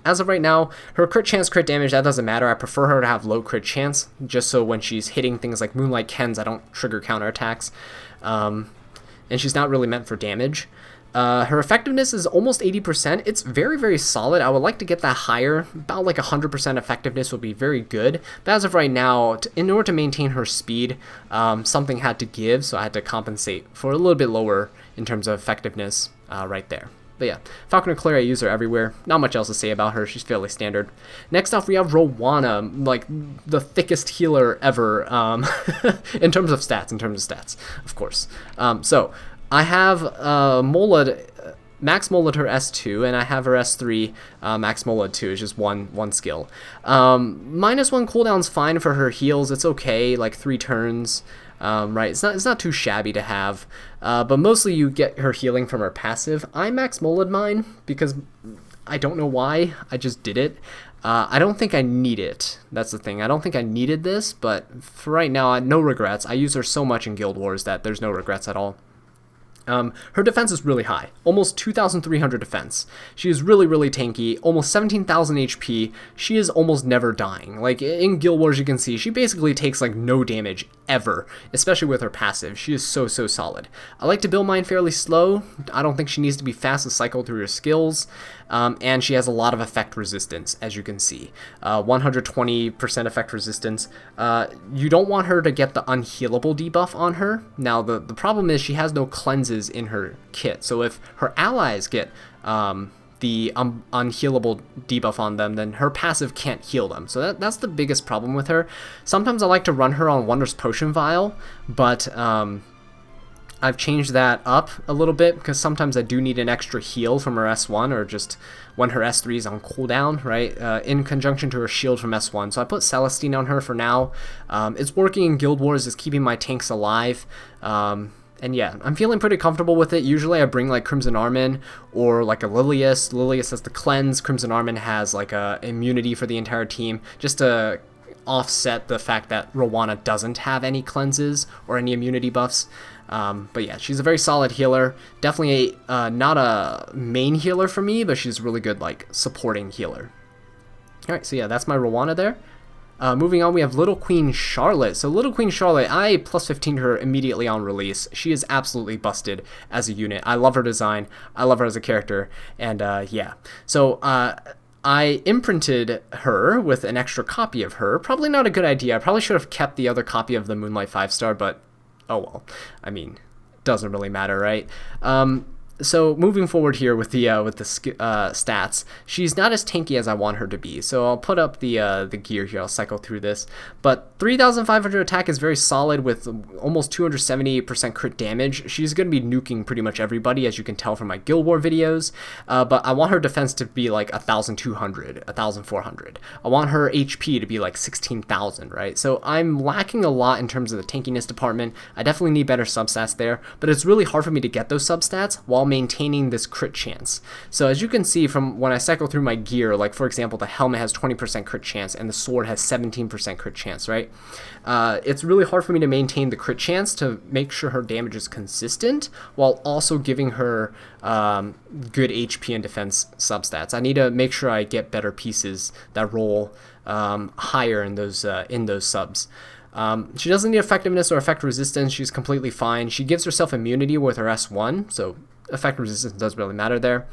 as of right now, her crit chance, crit damage, that doesn't matter. I prefer her to have low crit chance, just so when she's hitting things like Moonlight Kens, I don't trigger counterattacks. And she's not really meant for damage. Her effectiveness is almost 80%. It's very, very solid. I would like to get that higher. About like 100% effectiveness would be very good. But as of right now, in order to maintain her speed, something had to give, so I had to compensate for a little bit lower in terms of effectiveness right there. But yeah, Falconer Kluri, I use her everywhere. Not much else to say about her. She's fairly standard. Next off, we have Roana, like the thickest healer ever in terms of stats, of course. So I have Max Molad her S2, and I have her S3 Max Molad 2. It's just one skill. -1 cooldown's fine for her heals. It's okay, like 3 turns. Right, it's not too shabby to have, but mostly you get her healing from her passive. I Max Molad mine because I don't know why, I just did it. I don't think I need it. That's the thing. I don't think I needed this, but for right now, no regrets. I use her so much in Guild Wars that there's no regrets at all. Her defense is really high, almost 2,300 defense. She is really, really tanky, almost 17,000 HP. She is almost never dying. Like, in Guild Wars, you can see, she basically takes, like, no damage ever, especially with her passive. She is so solid. I like to build mine fairly slow. I don't think she needs to be fast to cycle through her skills, and she has a lot of effect resistance, as you can see. 120% effect resistance. You don't want her to get the unhealable debuff on her. Now, the problem is she has no cleanses in her kit, so if her allies get the unhealable debuff on them, then her passive can't heal them. So that's the biggest problem with her. Sometimes I like to run her on Wondrous Potion Vial, but I've changed that up a little bit because sometimes I do need an extra heal from her S1 or just when her S3 is on cooldown, right? In conjunction to her shield from S1. So I put Celestine on her for now. It's working in Guild Wars, it's keeping my tanks alive. And yeah, I'm feeling pretty comfortable with it. Usually I bring like Crimson Armin or like a Lilias. Lilias has the cleanse. Crimson Armin has like a immunity for the entire team just to offset the fact that Roana doesn't have any cleanses or any immunity buffs. But yeah, she's a very solid healer. Definitely not a main healer for me, but she's a really good like supporting healer. Alright, so yeah, that's my Roana there. Moving on, we have Little Queen Charlotte. So Little Queen Charlotte, I plus 15 her immediately on release. She is absolutely busted as a unit. I love her design. I love her as a character. And yeah. So I imprinted her with an extra copy of her. Probably not a good idea. I probably should have kept the other copy of the Moonlight 5-star, but oh well. I mean, doesn't really matter, right? So moving forward here with the stats, she's not as tanky as I want her to be. So I'll put up the gear here. I'll cycle through this. But 3,500 attack is very solid with almost 278% crit damage. She's going to be nuking pretty much everybody, as you can tell from my Guild War videos. But I want her defense to be like 1,200, 1,400. I want her HP to be like 16,000, right? So I'm lacking a lot in terms of the tankiness department. I definitely need better substats there. But it's really hard for me to get those substats while maintaining this crit chance. So as you can see from when I cycle through my gear, like for example, the helmet has 20% crit chance and the sword has 17% crit chance, right? It's really hard for me to maintain the crit chance to make sure her damage is consistent while also giving her good HP and defense substats. I need to make sure I get better pieces that roll higher in those subs. She doesn't need effectiveness or effect resistance. She's completely fine. She gives herself immunity with her S1, so effect resistance doesn't really matter there.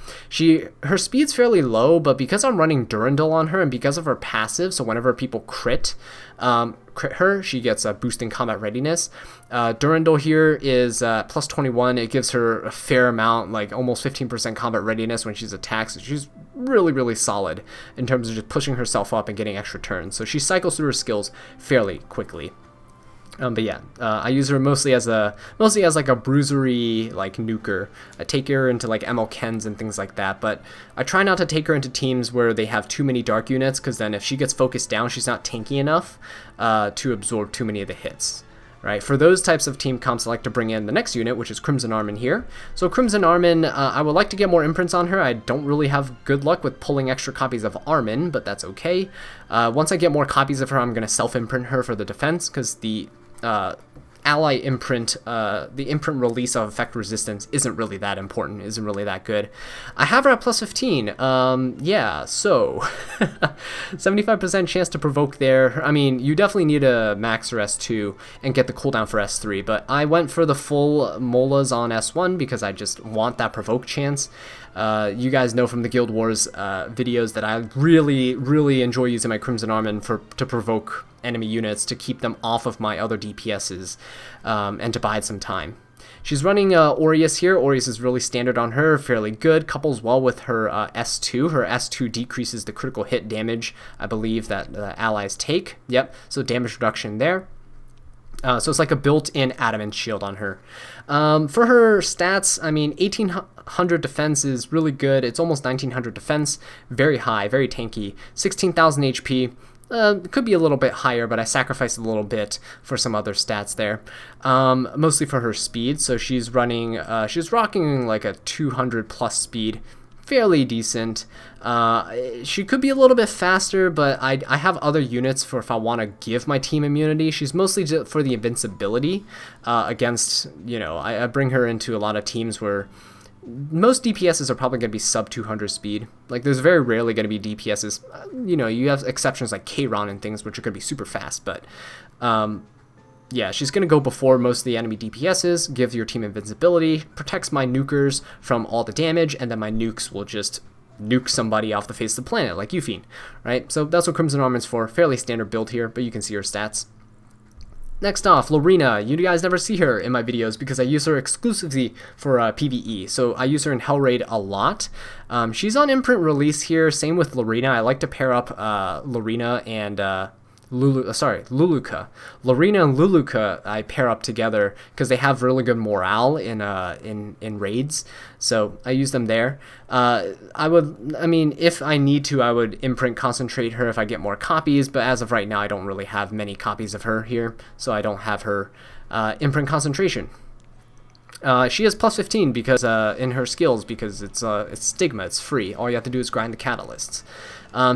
Her speed's fairly low, but because I'm running Durandal on her and because of her passive, so whenever people crit her, she gets a boost in combat readiness. Durandal here is plus 21. It gives her a fair amount, like almost 15% combat readiness when she's attacked. So she's really, really solid in terms of just pushing herself up and getting extra turns. So she cycles through her skills fairly quickly. But yeah, I use her mostly as like a bruisery like nuker. I take her into like ML Kens and things like that, but I try not to take her into teams where they have too many dark units, because then if she gets focused down, she's not tanky enough to absorb too many of the hits. Right? For those types of team comps, I like to bring in the next unit, which is Crimson Armin here. So Crimson Armin, I would like to get more imprints on her. I don't really have good luck with pulling extra copies of Armin, but that's okay. Once I get more copies of her, I'm going to self-imprint her for the defense, because the ally imprint, the imprint release of effect resistance isn't really that important, isn't really that good. I have her at plus 15. Yeah, so 75% chance to provoke there. I mean, you definitely need to max her S2 and get the cooldown for S3, but I went for the full Molas on S1 because I just want that provoke chance. You guys know from the Guild Wars videos that I really, really enjoy using my Crimson Armin to provoke enemy units, to keep them off of my other DPSs, and to bide some time. She's running Aureus here. Aureus is really standard on her, fairly good, couples well with her S2. Her S2 decreases the critical hit damage, I believe, that the allies take. Yep, so damage reduction there. So it's like a built-in adamant shield on her. For her stats, I mean, 1800 defense is really good. It's almost 1900 defense, very high, very tanky. 16,000 HP. Could be a little bit higher, but I sacrificed a little bit for some other stats there. Mostly for her speed. So she's running, she's rocking like a 200 plus speed. Fairly decent. She could be a little bit faster, but I have other units for if I want to give my team immunity. She's mostly just for the invincibility against, you know, I bring her into a lot of teams where most DPSs are probably going to be sub 200 speed. Like, there's very rarely going to be DPSs. You know, you have exceptions like Karin and things, which are going to be super fast, but yeah, she's going to go before most of the enemy DPSs, gives your team invincibility, protects my nukers from all the damage, and then my nukes will just nuke somebody off the face of the planet, like Yufine, right? So that's what Crimson Armin's for. Fairly standard build here, but you can see her stats. Next off, Lorina. You guys never see her in my videos because I use her exclusively for PvE. So I use her in Hell Raid a lot. She's on imprint release here. Same with Lorina. I like to pair up Lorina and Luluca. Lorina and Luluca I pair up together because they have really good morale in raids. So I use them there. I mean, if I need to, I would imprint concentrate her if I get more copies, but as of right now, I don't really have many copies of her here, so I don't have her imprint concentration. She has plus 15 because in her skills, because it's Stigma, it's free. All you have to do is grind the catalysts.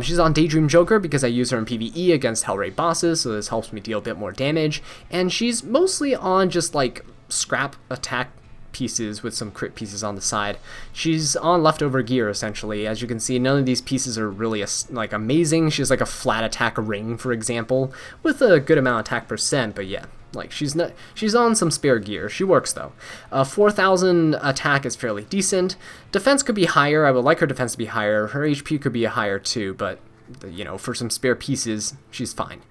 She's on Daydream Joker because I use her in PvE against Hell Raid bosses, so this helps me deal a bit more damage. And she's mostly on just like scrap attack pieces with some crit pieces on the side. She's on leftover gear essentially. As you can see, none of these pieces are really amazing. She has like a flat attack ring, for example, with a good amount of attack percent, but yeah, Like, she's on some spare gear. She works, though. 4,000 attack is fairly decent. Defense could be higher. I would like her defense to be higher. Her HP could be higher, too, but, you know, for some spare pieces, she's fine.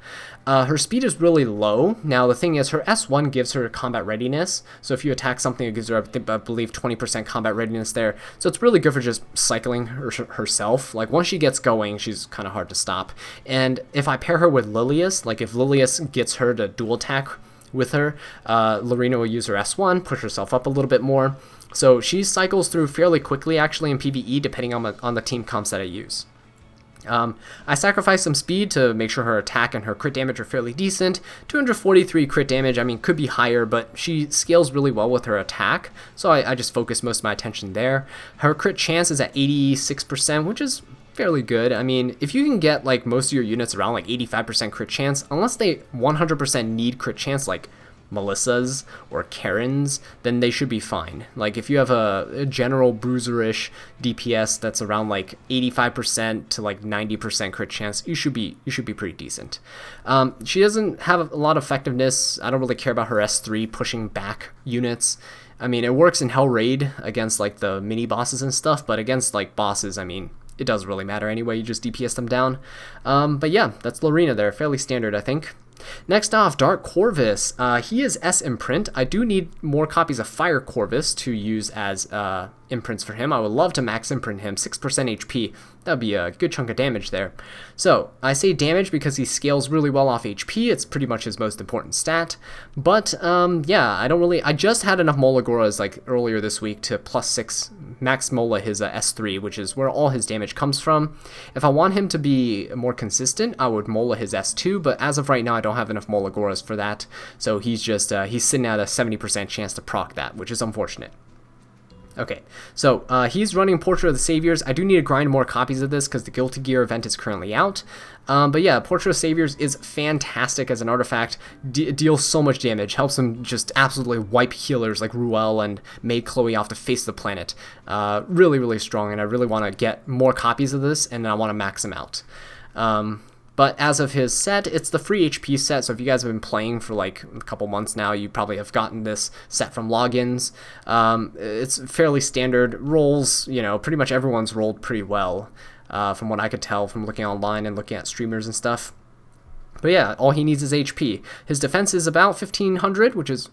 Her speed is really low. Now, the thing is, her S1 gives her combat readiness. So if you attack something, it gives her, I believe, 20% combat readiness there. So it's really good for just cycling herself. Like, once she gets going, she's kind of hard to stop. And if I pair her with Lilias, like if Lilias gets her to dual attack with her, Lorina will use her S1, push herself up a little bit more. So she cycles through fairly quickly, actually, in PvE, depending on the team comps that I use. I sacrifice some speed to make sure her attack and her crit damage are fairly decent. 243 crit damage, I mean, could be higher, but she scales really well with her attack, so I just focus most of my attention there. Her crit chance is at 86%, which is fairly good. I mean, if you can get like most of your units around like 85% crit chance, unless they 100% need crit chance, like Melissa's or Karin's, then they should be fine. Like if you have a general bruiserish DPS that's around like 85% to like 90% crit chance, you should be pretty decent. She doesn't have a lot of effectiveness. I don't really care about her S3 pushing back units. I mean, it works in Hell Raid against like the mini bosses and stuff, but against like bosses, I mean, it doesn't really matter anyway. You just DPS them down. But yeah, that's Lorina there. Fairly standard, I think. Next off, Dark Corvus. He is S imprint. I do need more copies of Fire Corvus to use as imprints for him. I would love to max imprint him. 6% HP. That would be a good chunk of damage there. So, I say damage because he scales really well off HP. It's pretty much his most important stat. But, yeah, I just had enough Molagoras, like, earlier this week to +6 max Mola his S3, which is where all his damage comes from. If I want him to be more consistent, I would Mola his S2, but as of right now, I don't have enough Molagoras for that. So he's just, he's sitting at a 70% chance to proc that, which is unfortunate. Okay, so he's running Portrait of the Saviors. I do need to grind more copies of this because the Guilty Gear event is currently out. But yeah, Portrait of Saviors is fantastic as an artifact. Deals so much damage. Helps him just absolutely wipe healers like Ruel and Maid Chloe off the face of the planet. Really, really strong, and I really want to get more copies of this, and I want to max them out. But as of his set, it's the free HP set, so if you guys have been playing for like a couple months now, you probably have gotten this set from logins. It's fairly standard. Rolls, you know, pretty much everyone's rolled pretty well, from what I could tell from looking online and looking at streamers and stuff. But yeah, all he needs is HP. His defense is about 1,500, which is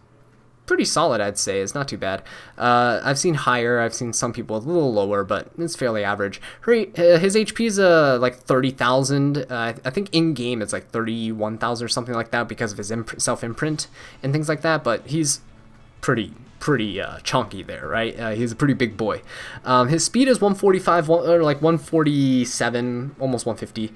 pretty solid, I'd say. It's not too bad. I've seen higher. I've seen some people a little lower, but it's fairly average. His HP is like 30,000. I think in game it's like 31,000 or something like that because of his self imprint and things like that. But he's pretty chunky there, right? He's a pretty big boy. His speed is 145 or like 147, almost 150.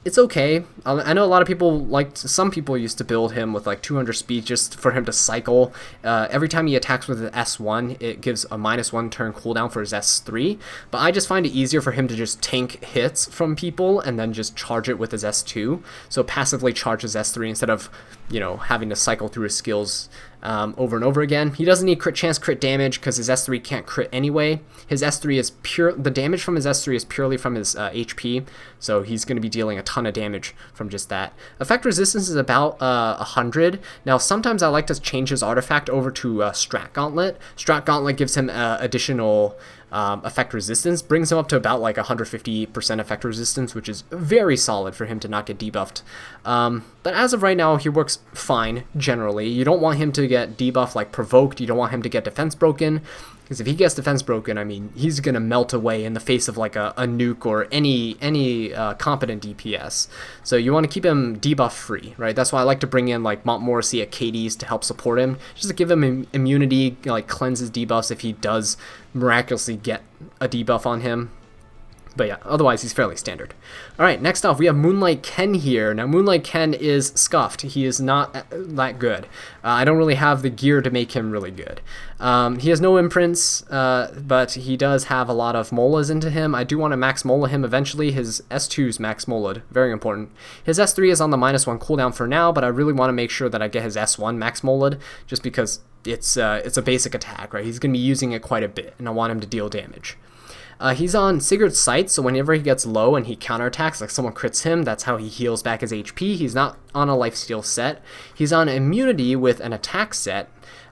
It's okay. I know a lot of people some people used to build him with like 200 speed just for him to cycle. Every time he attacks with an S1, it gives a -1 turn cooldown for his S3. But I just find it easier for him to just tank hits from people and then just charge it with his S2. So passively charge his S3 instead of, you know, having to cycle through his skills over and over again. He doesn't need crit chance, crit damage because his S3 can't crit anyway. His S3 is pure. The damage from his S3 is purely from his HP, so he's going to be dealing a ton of damage from just that. Effect resistance is about 100. Now, sometimes I like to change his artifact over to Strat Gauntlet. Strat Gauntlet gives him additional effect resistance, brings him up to about like 150% effect resistance, which is very solid for him to not get debuffed. But as of right now, he works fine generally. You don't want him to get debuffed like provoked. You don't want him to get defense broken, because if he gets defense broken, I mean, he's gonna melt away in the face of like a nuke or any competent DPS. So you want to keep him debuff free, right? That's why I like to bring in like Montmorancy, Achates to help support him, just to give him immunity, like cleanse his debuffs if he does miraculously get a debuff on him. But yeah, otherwise he's fairly standard. Alright, next off we have Moonlight Ken here. Now Moonlight Ken is scuffed. He is not that good. I don't really have the gear to make him really good. He has no imprints, but he does have a lot of molas into him. I do want to max mola him eventually. His S2's max mola'd, very important. His S3 is on the -1 cooldown for now, but I really want to make sure that I get his S1 max mola'd, just because it's a basic attack, right? He's going to be using it quite a bit, and I want him to deal damage. He's on Sigurd's Sight, so whenever he gets low and he counterattacks, like someone crits him, that's how he heals back his HP. He's not on a lifesteal set. He's on immunity with an attack set.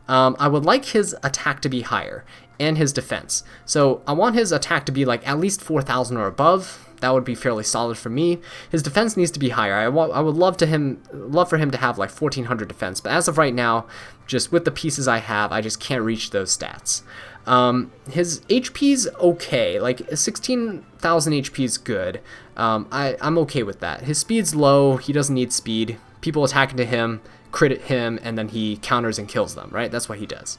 I would like his attack to be higher, and his defense. So I want his attack to be like at least 4,000 or above. That would be fairly solid for me. His defense needs to be higher. I would love for him to have like 1,400 defense, but as of right now, just with the pieces I have, I just can't reach those stats. His HP's okay, like 16,000 HP is good. I'm okay with that. His speed's low. He doesn't need speed. People attacking to him crit him, and then he counters and kills them, right? That's what he does.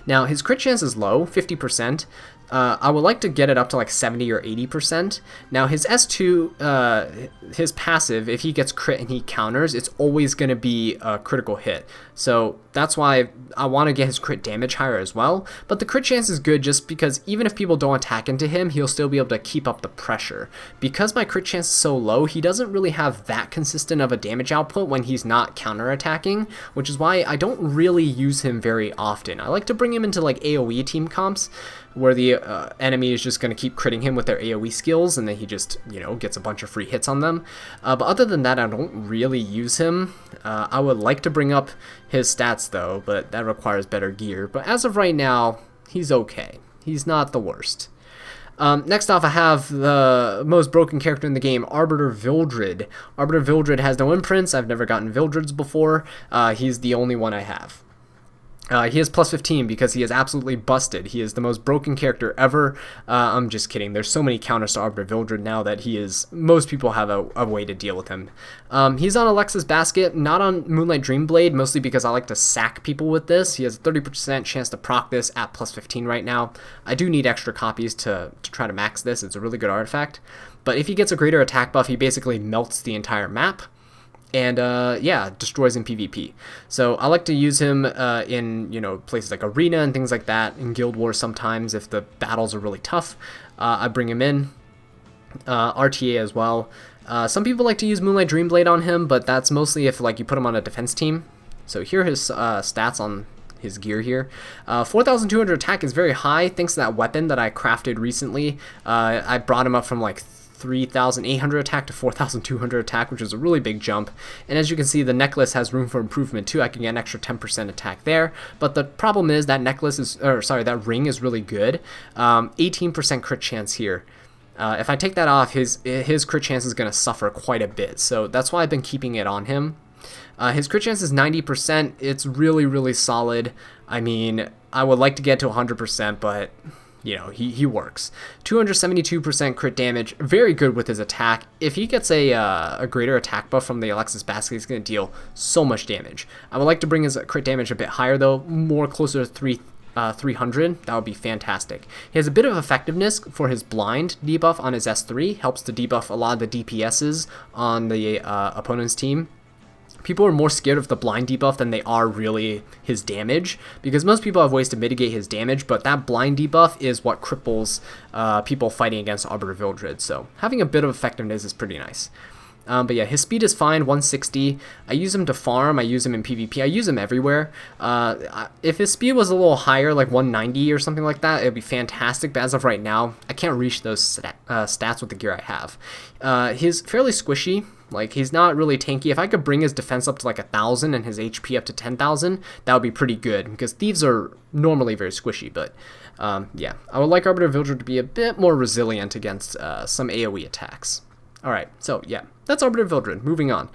Now, his crit chance is low, 50%. I would like to get it up to like 70 or 80%. Now, his S2, his passive, if he gets crit and he counters, it's always going to be a critical hit. So that's why I want to get his crit damage higher as well. But the crit chance is good just because even if people don't attack into him, he'll still be able to keep up the pressure. Because my crit chance is so low, he doesn't really have that consistent of a damage output when he's not counterattacking, which is why I don't really use him very often. I like to bring him into like AoE team comps, where the enemy is just going to keep critting him with their AoE skills, and then he just, you know, gets a bunch of free hits on them. But other than that, I don't really use him. I would like to bring up his stats, though, but that requires better gear. But as of right now, he's okay. He's not the worst. Next off, I have the most broken character in the game, Arbiter Vildred. Arbiter Vildred has no imprints. I've never gotten Vildreds before. He's the only one I have. He has plus 15 because he is absolutely busted. He is the most broken character ever. I'm just kidding. There's so many counters to Arbiter Vildred now that most people have a way to deal with him. He's on Alexa's Basket, not on Moonlight Dreamblade, mostly because I like to sack people with this. He has a 30% chance to proc this at plus 15 right now. I do need extra copies to try to max this. It's a really good artifact. But if he gets a greater attack buff, he basically melts the entire map. And yeah, destroys in PvP. So I like to use him in, you know, places like Arena and things like that, in Guild Wars sometimes if the battles are really tough. I bring him in. RTA as well. Some people like to use Moonlight Dreamblade on him, but that's mostly if like you put him on a defense team. So here are his stats on his gear here. 4,200 attack is very high thanks to that weapon that I crafted recently. I brought him up from like 3,800 attack to 4,200 attack, which is a really big jump. And as you can see, the necklace has room for improvement too. I can get an extra 10% attack there. But the problem is that that ring is really good. 18% crit chance here. If I take that off, his crit chance is going to suffer quite a bit. So that's why I've been keeping it on him. His crit chance is 90%. It's really, really solid. I mean, I would like to get to 100%, but you know, he works. 272% crit damage, very good with his attack. If he gets a greater attack buff from the Alexa's Basket, he's going to deal so much damage. I would like to bring his crit damage a bit higher, though, more closer to 300. That would be fantastic. He has a bit of effectiveness for his blind debuff on his S3, helps to debuff a lot of the DPSs on the opponent's team. People are more scared of the blind debuff than they are really his damage, because most people have ways to mitigate his damage, but that blind debuff is what cripples people fighting against Arbiter Vildred, so having a bit of effectiveness is pretty nice. But yeah, his speed is fine, 160. I use him to farm, I use him in PvP, I use him everywhere. If his speed was a little higher, like 190 or something like that, it would be fantastic, but as of right now, I can't reach those stats with the gear I have. He's fairly squishy. Like, he's not really tanky. If I could bring his defense up to like 1,000 and his HP up to 10,000, that would be pretty good, because thieves are normally very squishy, but yeah. I would like Arbiter Vildred to be a bit more resilient against some AoE attacks. Alright, so yeah, that's Arbiter Vildred. Moving on.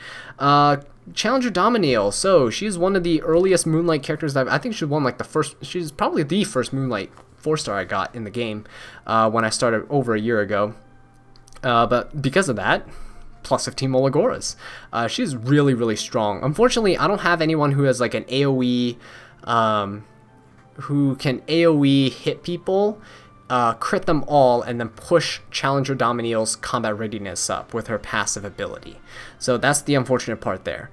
Challenger Dominiel. So, she's one of the earliest Moonlight characters that I think she won like she's probably the first Moonlight 4-star I got in the game when I started over a year ago. But because of that, plus 15 Molagoras. She's really, really strong. Unfortunately, I don't have anyone who has like an AoE, who can AoE hit people, crit them all, and then push Challenger Dominiel's combat readiness up with her passive ability. So that's the unfortunate part there.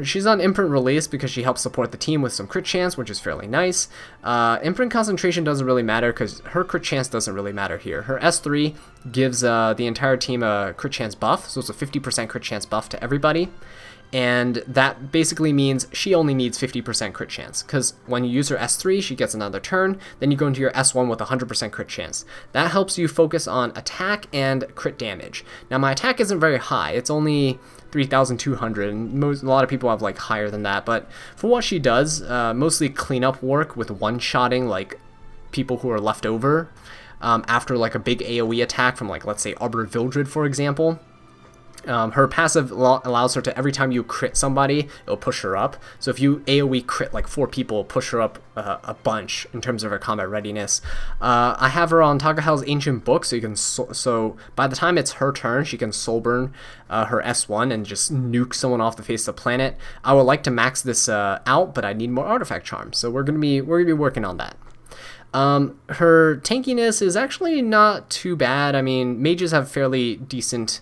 She's on imprint release because she helps support the team with some crit chance, which is fairly nice. Imprint concentration doesn't really matter because her crit chance doesn't really matter here. Her S3 gives the entire team a crit chance buff, so it's a 50% crit chance buff to everybody. and that basically means she only needs 50% crit chance, because when you use her S3, she gets another turn, then you go into your S1 with 100% crit chance. That helps you focus on attack and crit damage. Now, my attack isn't very high, it's only 3,200, and a lot of people have like higher than that, but for what she does, mostly cleanup work with one-shotting like people who are left over after like a big AoE attack from, like, let's say Arbiter Vildred, for example. Her passive allows her to, every time you crit somebody, it'll push her up. So if you AoE crit like 4 people, push her up a bunch in terms of her combat readiness. I have her on Tagahel's Ancient Book, so you can so by the time it's her turn, she can soul burn her S1 and just nuke someone off the face of the planet. I would like to max this out, but I need more artifact charms, so we're gonna be working on that. Her tankiness is actually not too bad. I mean, mages have fairly decent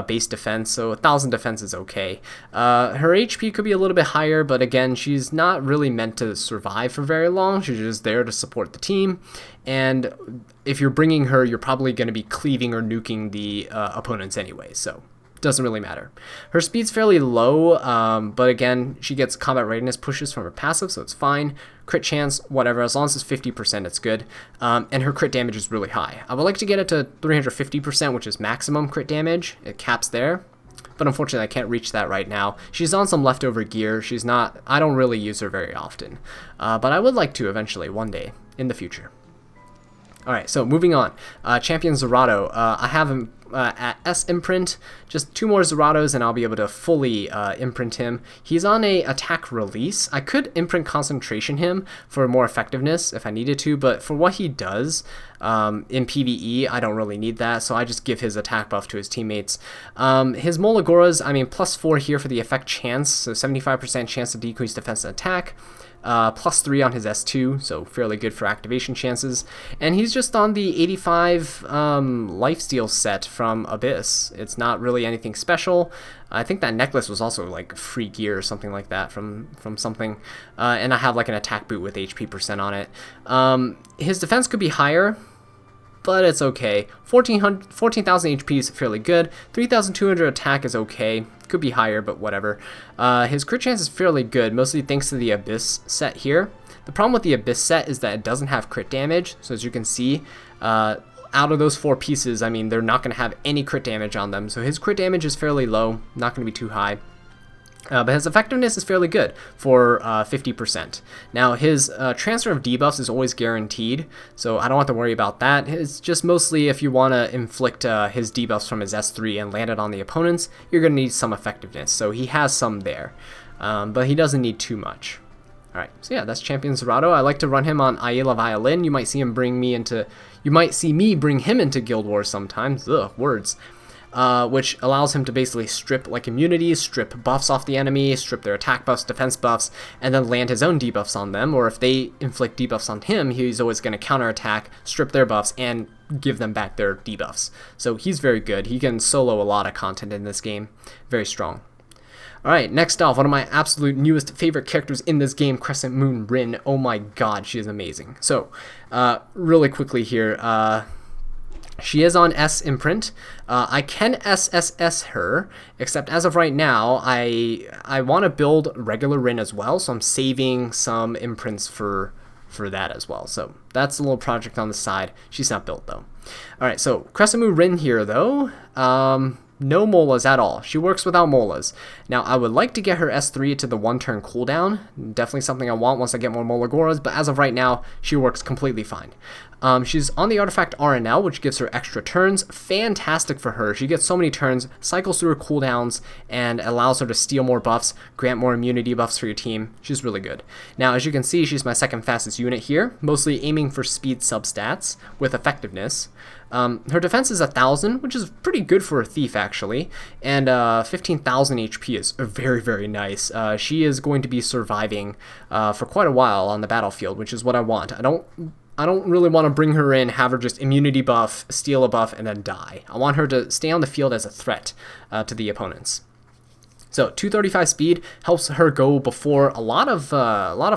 base defense, so 1,000 defense is okay. Her HP could be a little bit higher, but again, she's not really meant to survive for very long. She's just there to support the team, and if you're bringing her, you're probably going to be cleaving or nuking the opponents anyway, so doesn't really matter. Her speed's fairly low, but again, she gets combat readiness pushes from her passive, so it's fine. Crit chance, whatever, as long as it's 50%, it's good. And her crit damage is really high. I would like to get it to 350%, which is maximum crit damage. It caps there, but unfortunately I can't reach that right now. She's on some leftover gear. She's not, I don't really use her very often, but I would like to eventually, one day in the future. Alright, so moving on. Champion Zerato. I have him at S imprint, just 2 more Zeratos and I'll be able to fully imprint him. He's on a attack release. I could imprint concentration him for more effectiveness if I needed to, but for what he does in PvE, I don't really need that, so I just give his attack buff to his teammates. His Molagoras, I mean, +4 here for the effect chance, so 75% chance to decrease defense and attack. +3 on his S2, so fairly good for activation chances. And he's just on the 85 lifesteal set from Abyss. It's not really anything special. I think that necklace was also like free gear or something like that from something. And I have like an attack boot with HP % on it. His defense could be higher, but it's okay. 14,000 HP is fairly good. 3,200 attack is okay. Could be higher, but whatever. His crit chance is fairly good, mostly thanks to the Abyss set here. The problem with the Abyss set is that it doesn't have crit damage, so as you can see, out of those 4 pieces, I mean, they're not going to have any crit damage on them, so his crit damage is fairly low, not going to be too high. But his effectiveness is fairly good for 50%. Now, his transfer of debuffs is always guaranteed, so I don't have to worry about that. It's just mostly if you want to inflict his debuffs from his S3 and land it on the opponents, you're going to need some effectiveness, so he has some there. But he doesn't need too much. Alright, so yeah, that's Champion Zerato. I like to run him on Ayla Violin. You might see him bring me into... You might see me bring him into Guild Wars sometimes. Ugh, words. Which allows him to basically strip like immunities, strip buffs off the enemy, strip their attack buffs, defense buffs, and then land his own debuffs on them, or if they inflict debuffs on him, he's always going to counterattack, strip their buffs, and give them back their debuffs. So he's very good. He can solo a lot of content in this game. Very strong. Alright, next off, one of my absolute newest favorite characters in this game, Crescent Moon Rin. Oh my god, she is amazing. So, really quickly here, she is on S imprint. I can SSS her, except as of right now, I want to build regular Rin as well, so I'm saving some imprints for that as well. So that's a little project on the side. She's not built though. Alright, so Crescent Moon Rin here though. No molas at all. She works without molas. Now, I would like to get her S3 to the 1-turn cooldown. Definitely something I want once I get more Molagoras, but as of right now, she works completely fine. She's on the artifact RNL, which gives her extra turns. Fantastic for her. She gets so many turns, cycles through her cooldowns, and allows her to steal more buffs, grant more immunity buffs for your team. She's really good. Now, as you can see, she's my second fastest unit here, mostly aiming for speed substats with effectiveness. Her defense is 1,000, which is pretty good for a thief, actually, and 15,000 HP is very, very nice. She is going to be surviving for quite a while on the battlefield, which is what I want. I don't really want to bring her in, have her just immunity buff, steal a buff, and then die. I want her to stay on the field as a threat to the opponents. So 235 speed helps her go before a lot of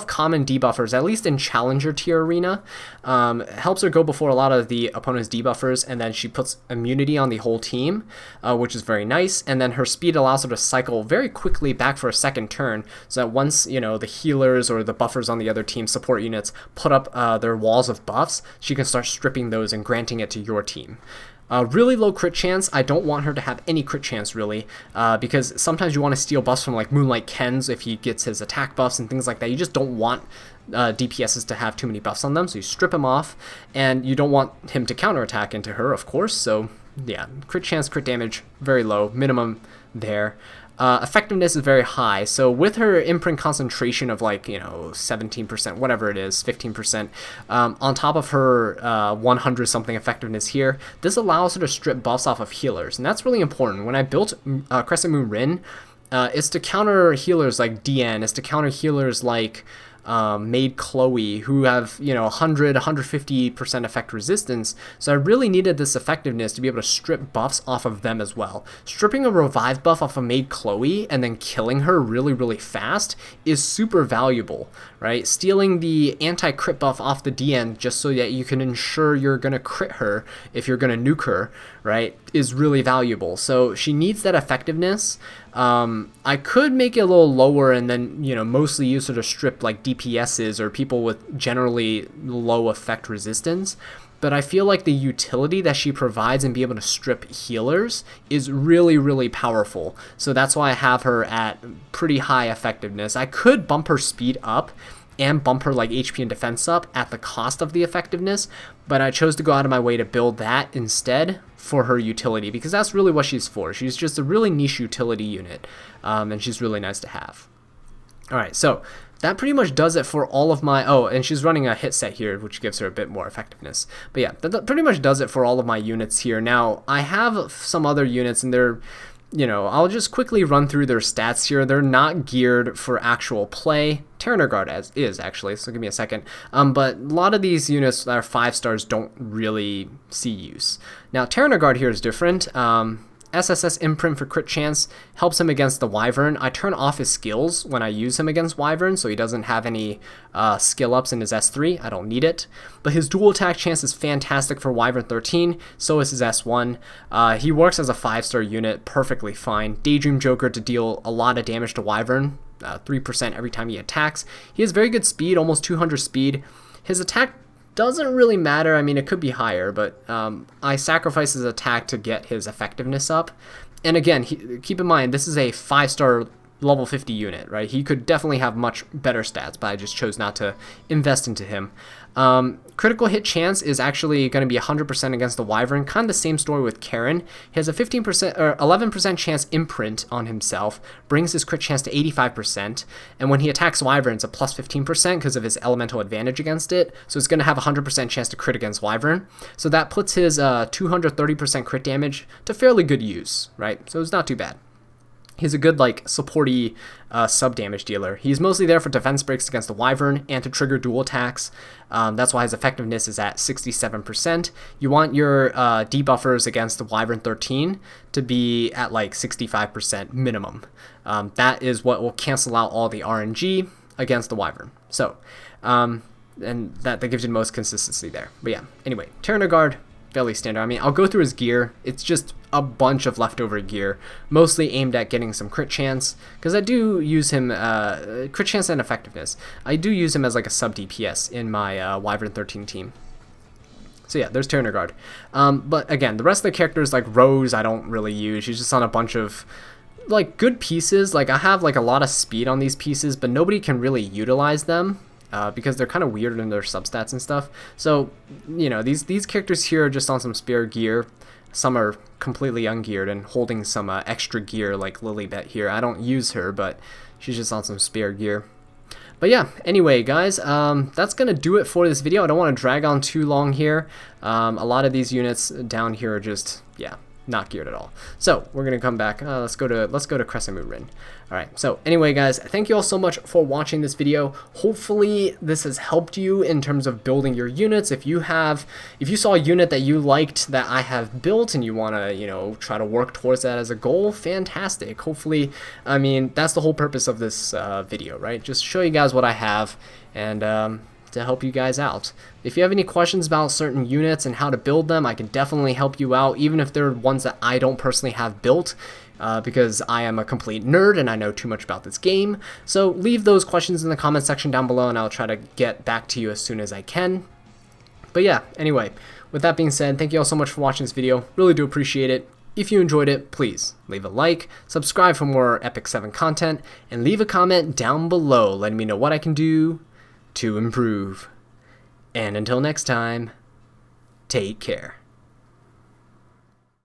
common debuffers, at least in Challenger tier arena. Helps her go before a lot of the opponent's debuffers, and then she puts immunity on the whole team, which is very nice. And then her speed allows her to cycle very quickly back for a second turn, so that once the healers or the buffers on the other team support units put up their walls of buffs, she can start stripping those and granting it to your team. Really low crit chance. I don't want her to have any crit chance, really, because sometimes you want to steal buffs from like Moonlight Ken's if he gets his attack buffs and things like that. You just don't want DPSs to have too many buffs on them, so you strip him off, and you don't want him to counterattack into her, of course. So yeah, crit chance, crit damage, very low, minimum there. Effectiveness is very high, so with her imprint concentration of like 17%, whatever it is, 15%, on top of her 100 something effectiveness here, this allows her to strip buffs off of healers, and that's really important. When I built Crescent Moon Rin, it's to counter healers like DN, it's to counter healers like Maid Chloe, who have 100-150% effect resistance, so I really needed this effectiveness to be able to strip buffs off of them as well. Stripping a revive buff off of Maid Chloe and then killing her really fast is super valuable, right? Stealing the anti-crit buff off the DN just so that you can ensure you're gonna crit her if you're gonna nuke her, right, is really valuable. So she needs that effectiveness. I could make it a little lower and then, mostly use her to strip like DPSs or people with generally low effect resistance. But I feel like the utility that she provides and be able to strip healers is really powerful. So that's why I have her at pretty high effectiveness. I could bump her speed up and bump her like HP and defense up at the cost of the effectiveness, but I chose to go out of my way to build that instead for her utility, because that's really what she's for. She's just a really niche utility unit, and she's really nice to have. Alright, so that pretty much does it for all of my... Oh, and she's running a hit set here, which gives her a bit more effectiveness. But yeah, that pretty much does it for all of my units here. Now, I have some other units, and they're... I'll just quickly run through their stats here. They're not geared for actual play. Taranor Guard is actually, so give me a second. But a lot of these units that are 5 stars don't really see use. Now, Taranor Guard here is different. SSS imprint for crit chance helps him against the Wyvern. I turn off his skills when I use him against Wyvern, so he doesn't have any skill ups in his S3. I don't need it. But his dual attack chance is fantastic for Wyvern 13, so is his S1. He works as a 5-star unit perfectly fine. Daydream Joker to deal a lot of damage to Wyvern, 3% every time he attacks. He has very good speed, almost 200 speed. His attack doesn't really matter. I mean, it could be higher, but I sacrifice his attack to get his effectiveness up. And again, keep in mind, this is a 5-star level 50 unit, right? He could definitely have much better stats, but I just chose not to invest into him. Critical hit chance is actually going to be 100% against the Wyvern. Kind of the same story with Karin. He has a 15% or 11% chance imprint on himself, brings his crit chance to 85%, and when he attacks Wyvern, it's a plus 15% because of his elemental advantage against it, so it's going to have a 100% chance to crit against Wyvern. So that puts his 230% crit damage to fairly good use, right? So it's not too bad. He's a good, like, supporty sub-damage dealer. He's mostly there for defense breaks against the Wyvern and to trigger dual attacks. That's why his effectiveness is at 67%. You want your debuffers against the Wyvern 13 to be at, like, 65% minimum. That is what will cancel out all the RNG against the Wyvern. So, and that gives you the most consistency there. But yeah, anyway, Taranor Guard, fairly standard. I mean, I'll go through his gear. It's just a bunch of leftover gear, mostly aimed at getting some crit chance, because I do use him, crit chance and effectiveness. I do use him as like a sub DPS in my Wyvern 13 team. So yeah, there's Taranor Guard. But again, the rest of the characters, like Rose, I don't really use. She's just on a bunch of like good pieces. Like I have like a lot of speed on these pieces, but nobody can really utilize them. Because they're kind of weird in their substats and stuff. So, these characters here are just on some spare gear. Some are completely ungeared and holding some extra gear like Lilibet here. I don't use her, but she's just on some spare gear. But yeah, anyway, guys, that's going to do it for this video. I don't want to drag on too long here. A lot of these units down here are just, yeah, not geared at all. So we're gonna come back. Let's go to Crescent Moon Rin. All right. So anyway, guys, thank you all so much for watching this video. Hopefully this has helped you in terms of building your units. If you saw a unit that you liked that I have built and you want to, try to work towards that as a goal, fantastic. Hopefully, I mean, that's the whole purpose of this video, right? Just show you guys what I have and to help you guys out. If you have any questions about certain units and how to build them, I can definitely help you out, even if they're ones that I don't personally have built. Because I am a complete nerd and I know too much about this game. So leave those questions in the comment section down below and I'll try to get back to you as soon as I can. But yeah, anyway, with that being said, thank you all so much for watching this video. Really do appreciate it. If you enjoyed it, please leave a like, subscribe for more Epic 7 content, and leave a comment down below letting me know what I can do to improve. And until next time, take care.